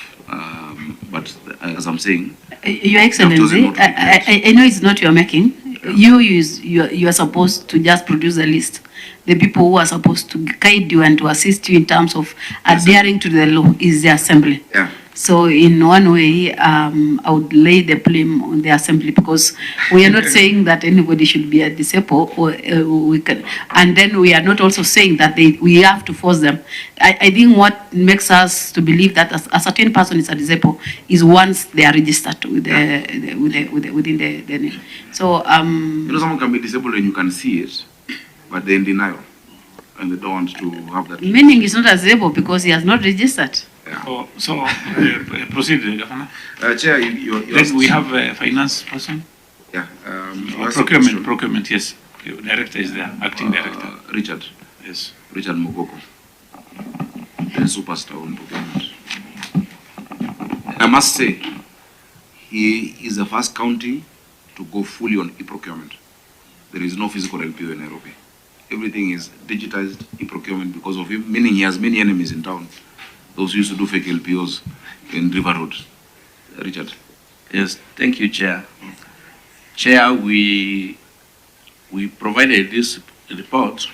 but as I'm saying, Your Excellency, I know it's not your making. You are supposed to just produce a list. The people who are supposed to guide you and to assist you in terms of adhering to the law is the assembly. Yeah. So in one way, I would lay the blame on the assembly because we are not saying that anybody should be a disabled, or we can, and then we are not also saying that we have to force them. I think what makes us to believe that a certain person is a disabled is once they are registered with within the so you know, someone can be disabled and you can see it, but they're in denial and they don't want to have that. Meaning he's not disabled because he has not registered. Yeah. So proceed, Governor. Chair, Then we have a finance person. Yeah. Procurement, yes. Your director is there, acting director. Richard. Yes. Richard Mogoko. The superstar on procurement. I must say, he is the first county to go fully on e-procurement. There is no physical LPO in Nairobi. Everything is digitized e-procurement because of him, meaning he has many enemies in town. Those who used to do fake LPOs in River Road. Richard. Yes, thank you, Chair. Chair, we provided this report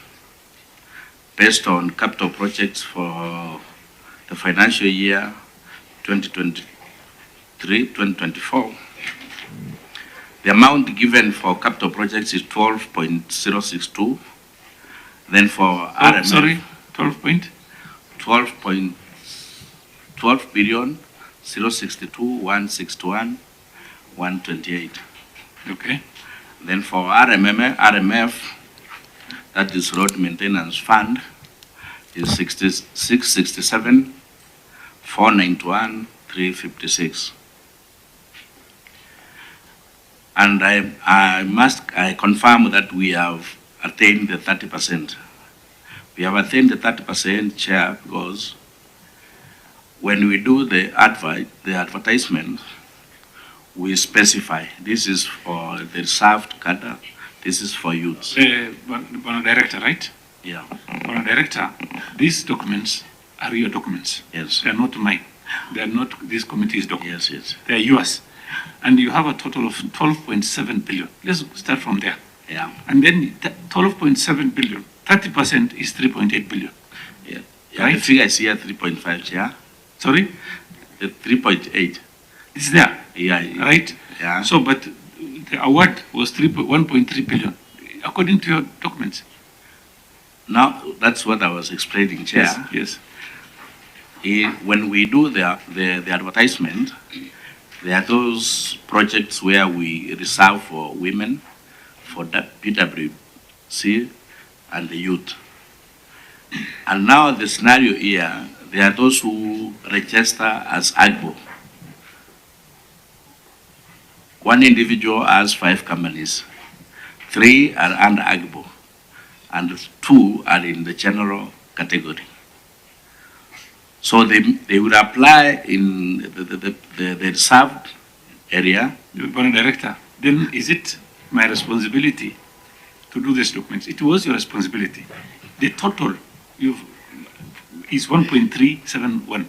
based on capital projects for the financial year 2023-2024. The amount given for capital projects is 12.062. Then for RMF, sorry, 12 billion 062 161 128. Okay. Then for RMF, that is Road Maintenance Fund, is 667 491 356. And I confirm that we have attained the 30%. We have attained the 30%, Chair, because when we do the advertisement, we specify this is for the reserved cadre, this is for youths. Director, right? Yeah. Director, these documents are your documents. Yes. They are not mine. They are not this committee's documents. Yes, yes. They are yours. And you have a total of 12.7 billion. Let's start from there. Yeah. And then 12.7 billion, 30% is 3.8 billion. Yeah. Right? The figure is here 3.5, yeah? Sorry? The 3.8. It's there. Yeah. Right? Yeah. So, but the award was 1.3 billion, according to your documents. Now, that's what I was explaining, Chair. Yes. when we do the advertisement, there are those projects where we reserve for women, for the PWC, and the youth. And now the scenario here, there are those who register as AGBO. One individual has 5 companies. 3 are under AGBO, and 2 are in the general category. So they would apply in the reserved area. Honorable Director, then is it my responsibility to do these documents? It was your responsibility. The total is 1.371.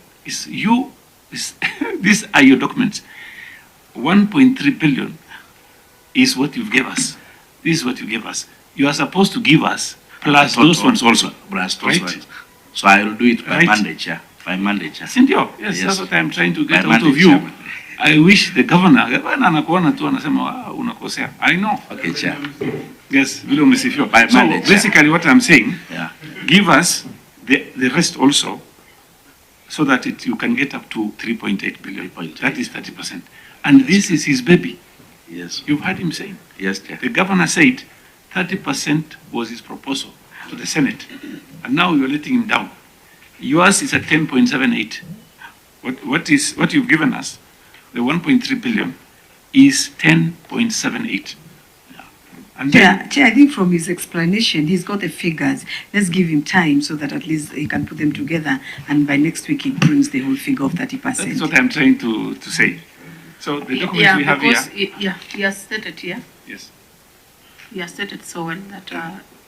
These are your documents. 1.3 billion is what you gave us. This is what you gave us. You are supposed to give us plus those ones also, right? So I will do it by Monday, Chair. By Monday, Chair. Sindio, yes, that's what I'm trying to get out of you. I wish the governor anakuona tu anasema unakosea. I know. Okay, Chair. Yes, vile umesifio. By Monday, so basically what I'm saying, yeah, give us the rest also, so that you can get up to 3.8 billion. That is 30%. And this is his baby. Yes. You've heard him saying. Yes, Chair. The governor said 30% was his proposal to the Senate. And now you're letting him down. Yours is at 10.78. What you've given us, the 1.3 billion, is 10.78. And Chair, I think from his explanation, he's got the figures. Let's give him time so that at least he can put them together, and by next week he brings the whole figure of 30%. That's what I'm trying to say. So the documents we have here. He has stated here. Yes. He has stated so well that.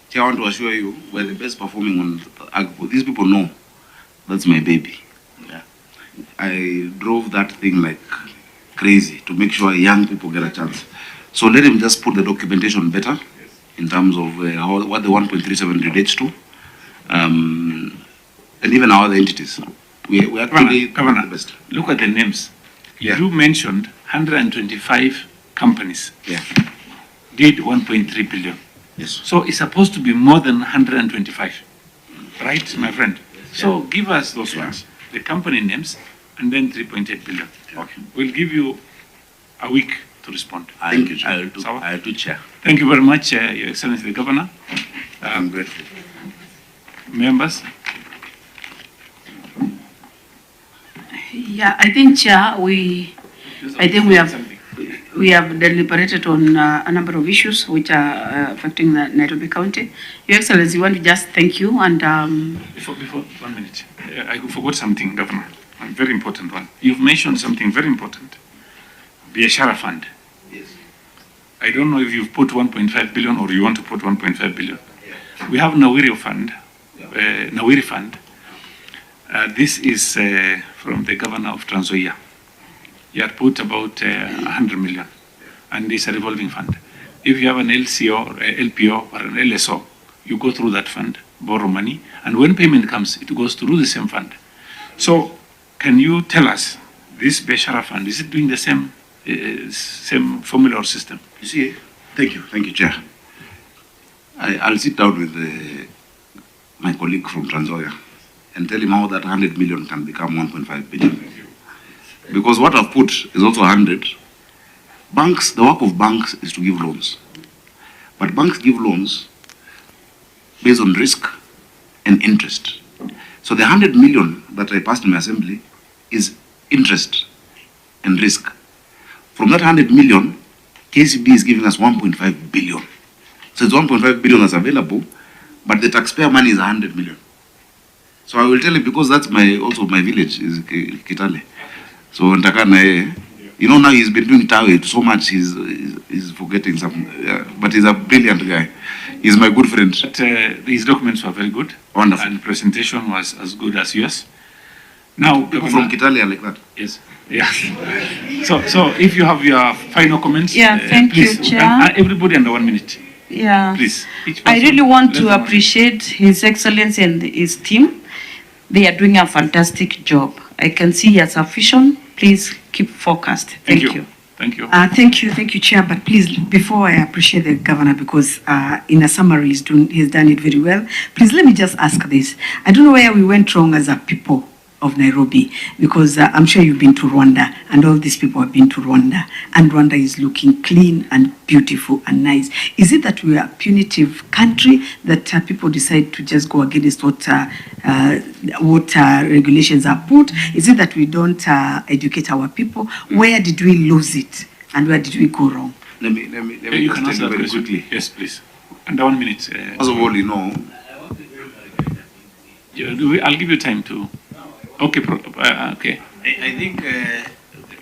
Chair, I want to assure you, we're the best performing on AGBO. These people know that's my baby. Yeah. I drove that thing like crazy to make sure young people get a chance. So let him just put the documentation better in terms of what the 1.37 relates to, and even our other entities. We actually Governor, the best. Look at the names. Yeah. You mentioned 125 companies. Yeah. Did 1.3 billion. Yes. So it's supposed to be more than 125, right, my friend? So give us those ones, the company names, and then 3.8 billion. Okay. We'll give you a week to respond. Thank you, Chair. I'll do, Chair. Thank you very much, Your Excellency the Governor. I'm grateful. Members? Yeah, I think, Chair, we have deliberated on a number of issues which are affecting the Nairobi County. Your Excellency, we want to just thank you and. Before 1 minute, I forgot something, Governor. A very important one. You've mentioned something very important. Biashara Fund. Yes. I don't know if you've put 1.5 billion or you want to put 1.5 billion. Yeah. We have Nawiri Fund. Nawiri Fund. This is from the governor of Trans Nzoia. You had put about 100 million, and it's a revolving fund. If you have an LCO or LPO or an LSO, you go through that fund, borrow money, and when payment comes, it goes through the same fund. So, can you tell us, this Biashara Fund, is it doing the same formula or system? You see, thank you, Chair. I'll sit down with my colleague from Trans Nzoia and tell him how that 100 million can become 1.5 billion. Because what I've put is also 100. Banks, the work of banks is to give loans. But banks give loans based on risk and interest. So the 100 million that I passed in my assembly is interest and risk. From that 100 million, KCB is giving us 1.5 billion. So it's 1.5 billion that's available, but the taxpayer money is 100 million. So I will tell you, because that's also my village is Kitale. So you know, now he's been doing Tawe so much, he's forgetting something. But he's a brilliant guy. He's my good friend. But, these documents were very good. Wonderful. And the presentation was as good as yours. Now, people from Kitale are like that. Yes. Yeah. So if you have your final comments, Yeah, thank please. you, Chair. And everybody under 1 minute. Yeah. Please. I really want to appreciate His Excellency and his team. They are doing a fantastic job. I can see he has a vision. Please keep focused. Thank you. Thank you. Thank you, Chair. But please, before I appreciate the governor, because in a summary he's done it very well. Please let me just ask this. I don't know where we went wrong as a people of Nairobi? Because I'm sure you've been to Rwanda, and all these people have been to Rwanda, and Rwanda is looking clean and beautiful and nice. Is it that we are a punitive country that people decide to just go against what regulations are put? Is it that we don't educate our people? Where did we lose it, and where did we go wrong? Let me You just can tell answer you that very question. quickly. Yes, please. Under 1 minute. First of all, you know, I'll give you time to. Okay, okay. I think,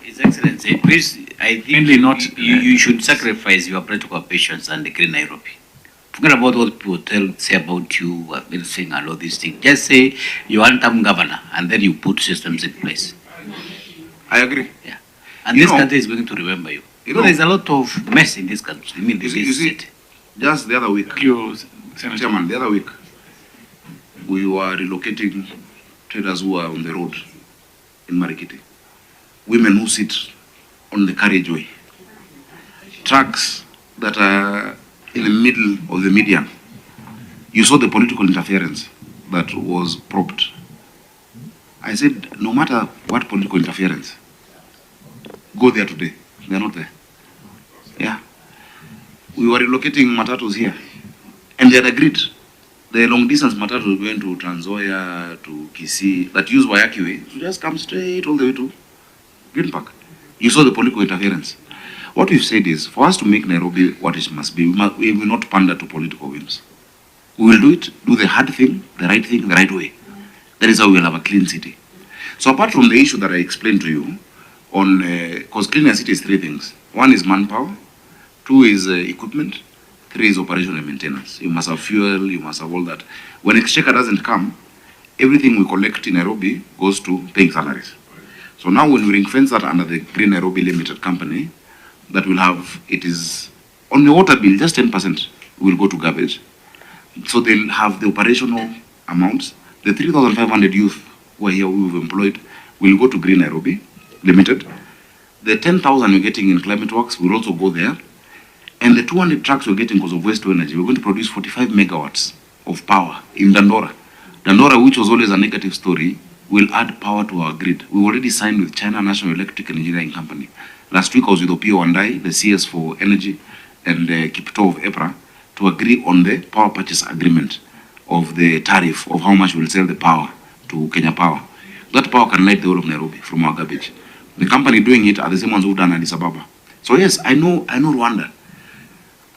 His Excellency, please, I think Mainly not, you should sacrifice your political patience and declare Nairobi. Forget about what people say about you, saying and all these things. Just say you want them governor, and then you put systems in place. I agree. Yeah. And You this know- country is going to remember you. You Because know- there's a lot of mess in this country. I mean, You this see, city. just the other week, Senator. Chairman, the other week, we were relocating traders who are on the road in Marikiti. Women who sit on the carriageway. Trucks that are in the middle of the median. You saw the political interference that was probed. I said, no matter what political interference, go there today. They're not there. Yeah. We were relocating matatus here, and they had agreed. The long distance matatus going to Trans Nzoia, to Kisii, that use Wayaki way, to just come straight all the way to Green Park. You saw the political interference. What we've said is, for us to make Nairobi what it must be, we will not pander to political whims. We will do it, do the hard thing, the right way. That is how we will have a clean city. So apart from the issue that I explained to you, on because clean a city is three things. One is manpower, two is equipment, three is operation and maintenance. You must have fuel, you must have all that. When exchequer doesn't come, everything we collect in Nairobi goes to paying salaries. So now when we ring fence that under the Green Nairobi Limited Company, that will have, it is on the water bill, just 10% will go to garbage. So they'll have the operational amounts. The 3,500 youth who are here, who we've employed, will go to Green Nairobi Limited. The 10,000 we're getting in climate works will also go there. And the 200 trucks we're getting because of waste to energy, we're going to produce 45 megawatts of power in Dandora. Dandora, which was always a negative story, will add power to our grid. We already signed with China National Electric and Engineering Company. Last week I was with Opio Wandai, the CS for Energy, and Kipto of EPRA, to agree on the power purchase agreement of the tariff of how much we'll sell the power to Kenya Power. That power can light the whole of Nairobi from our garbage. The company doing it are the same ones who've done Addis Ababa. So yes, I know Rwanda.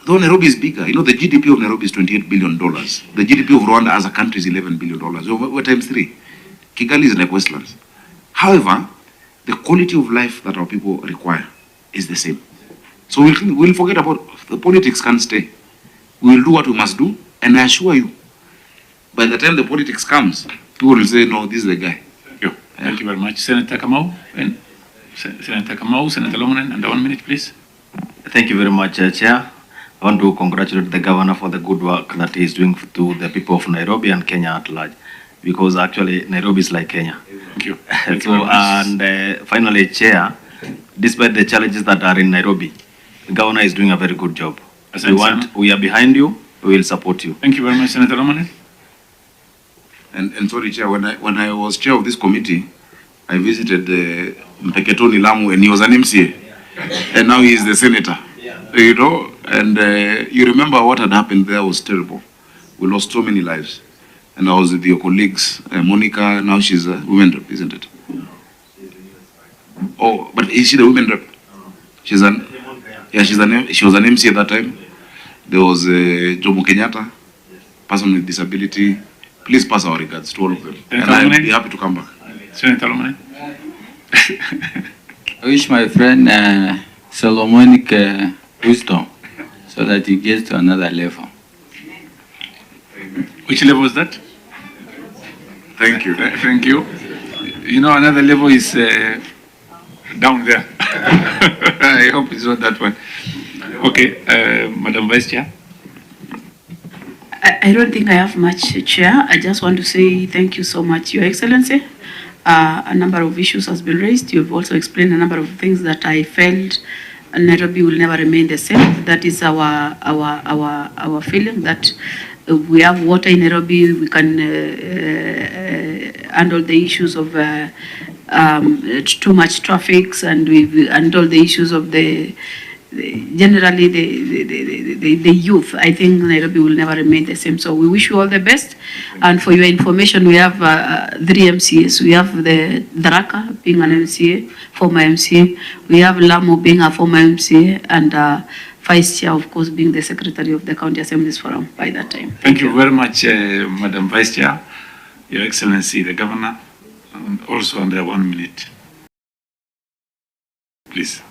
Though Nairobi is bigger, you know, the GDP of Nairobi is $28 billion. The GDP of Rwanda as a country is $11 billion. We're times three. Kigali is like Westlands. However, the quality of life that our people require is the same. So we'll forget about the politics can't stay. We will do what we must do, and I assure you, by the time the politics comes, people will say, no, this is the guy. Thank you. Thank you very much. Senator Kamau, and Senator Kamau, Senator Longonen, under 1 minute, please. Thank you very much, Chair. I want to congratulate the governor for the good work that he is doing to the people of Nairobi and Kenya at large, because actually Nairobi is like Kenya. Thank you. Finally, Chair, despite the challenges that are in Nairobi, the governor is doing a very good job. We are behind you. We will support you. Thank you very much, Senator Longonen. And sorry, Chair, when I was chair of this committee, I visited Mpeketoni Lamu, and he was an MCA, and now he is the senator. You know, and you remember what had happened there was terrible. We lost so many lives. And I was with your colleagues, Monica, now she's a women rep, isn't it? Oh, but is she the women rep? She was an MC at that time. There was Jomo Kenyatta, person with disability. Please pass our regards to all of them. And I'll be happy to come back. Senator Longonen. I wish my friend Solomonic wisdom so that he gets to another level. Which level is that? Thank you. Thank you. You know, another level is down there. I hope it's not that one. Okay, Madam Vice Chair. I don't think I have much, Chair. I just want to say thank you so much, Your Excellency. A number of issues has been raised. You've also explained a number of things that I felt Nairobi will never remain the same. That is our feeling that we have water in Nairobi. We can handled the issues of too much traffic, and we've handled the issues of generally the youth. I think Nairobi will never remain the same. So we wish you all the best. And for your information, we have 3 MCAs. We have the Daraka being an MCA, former MCA. We have Lamu being a former MCA, and Vice Chair, of course, being the Secretary of the County Assemblies Forum by that time. Thank you very much, Madam Vice Chair, Your Excellency, the Governor, and also under 1 minute. Please.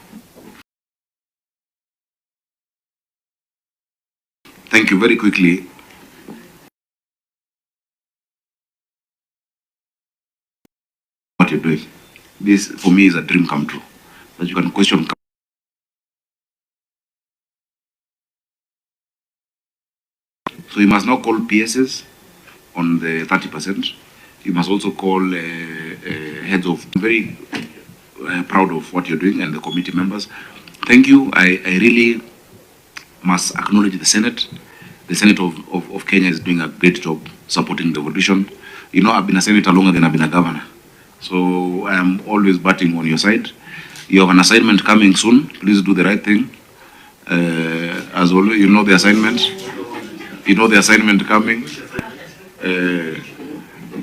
Thank you. Very quickly. What you're doing. This, for me, is a dream come true. That you can question. So you must not call PSs on the 30%. You must also call heads of. I'm very proud of what you're doing and the committee members. Thank you. I really must acknowledge the Senate. The Senate of Kenya is doing a great job supporting the revolution. You know, I've been a senator longer than I've been a governor. So I am always batting on your side. You have an assignment coming soon. Please do the right thing. As always, you know the assignment. You know the assignment coming.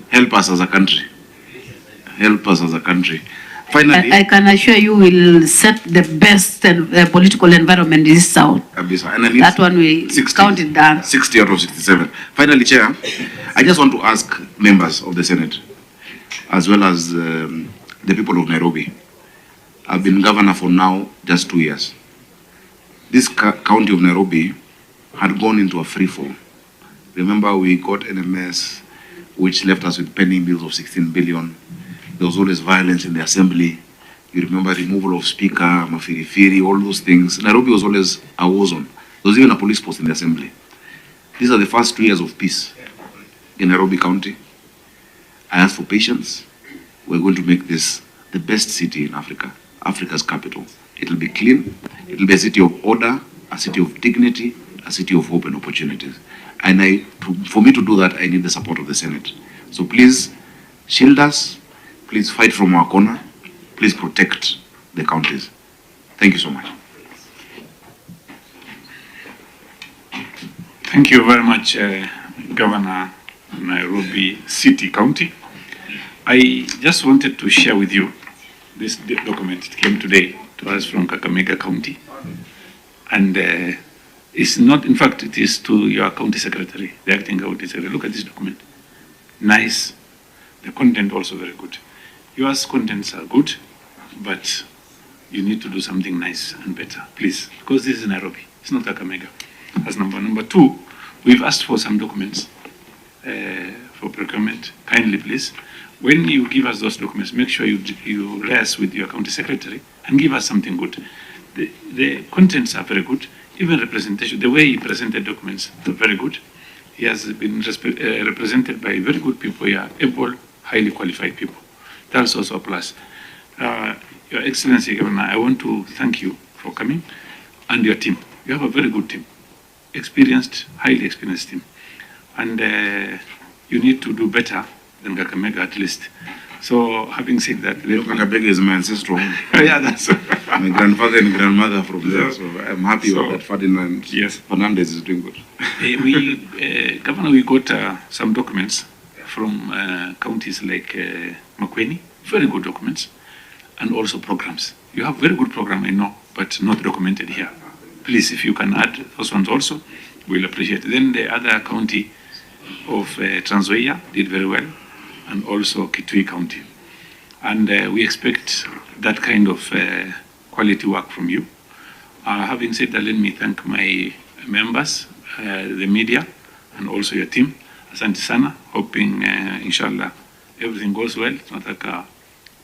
Help us as a country. Help us as a country. Finally, I can assure you will set the best political environment in this South. That one we 60, counted down. 60 out of 67. Finally, Chair, I just want to ask members of the Senate, as well as the people of Nairobi. I've been governor for now just 2 years. This county of Nairobi had gone into a free fall. Remember, we got NMS, which left us with pending bills of 16 billion. There was always violence in the assembly. You remember removal of speaker, mafirifiri, all those things. Nairobi was always a war zone. There was even a police post in the assembly. These are the first 2 years of peace in Nairobi County. I ask for patience. We're going to make this the best city in Africa, Africa's capital. It'll be clean. It'll be a city of order, a city of dignity, a city of hope and opportunities. And for me to do that, I need the support of the Senate. So please shield us. Please fight from our corner. Please protect the counties. Thank you so much. Thank you very much, Governor Nairobi City County. I just wanted to share with you this document. It came today to us from Kakamega County. And it's not, in fact, it is to your county secretary, the acting county secretary. Look at this document. Nice. The content also very good. Yours contents are good, but you need to do something nice and better, please, because this is Nairobi. It's not Kakamega. That's number 2. We've asked for some documents for procurement. Kindly, please, when you give us those documents, make sure you liaise with your county secretary and give us something good. The contents are very good. Even representation, the way he presented documents are very good. He has been represented by very good people here, able, highly qualified people. That's also a plus. Your Excellency, Governor, I want to thank you for coming and your team. You have a very good team, experienced, highly experienced team. And you need to do better than Kakamega at least. So having said that, Kakamega is my ancestral home. Yeah, that's my grandfather and grandmother from there. So I'm happy that Ferdinand Fernandez is doing good. Governor, we got some documents from counties like Makueni, very good documents, and also programs. You have very good program, I know, but not documented here. Please, if you can add those ones also, we'll appreciate it. Then the other county of Trans Nzoia did very well, and also Kitui County. And we expect that kind of quality work from you. Having said that, let me thank my members, the media, and also your team. Asante sana, hoping, inshallah, everything goes well. It's not like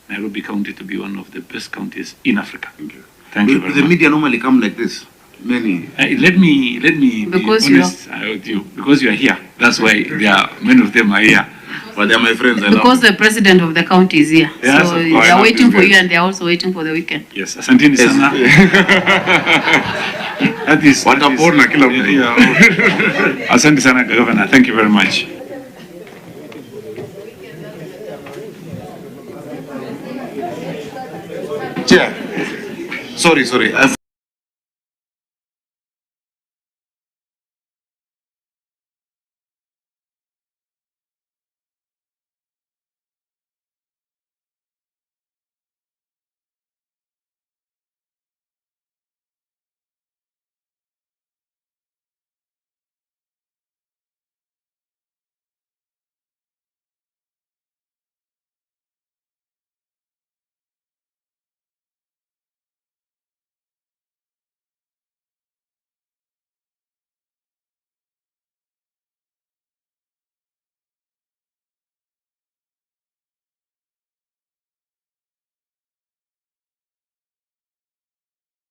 Nairobi County to be one of the best counties in Africa. Thank you. Thank you very much. The media normally come like this. Many. Let me because be honest with you. Because you are here. That's why many of them are here. But they are my friends. Because the president of the county is here. Yes, so they are waiting for you and they are also waiting for the weekend. Yes, asanteni sana. That is. Asante sana, Governor. Thank you very much. Chair. Sorry.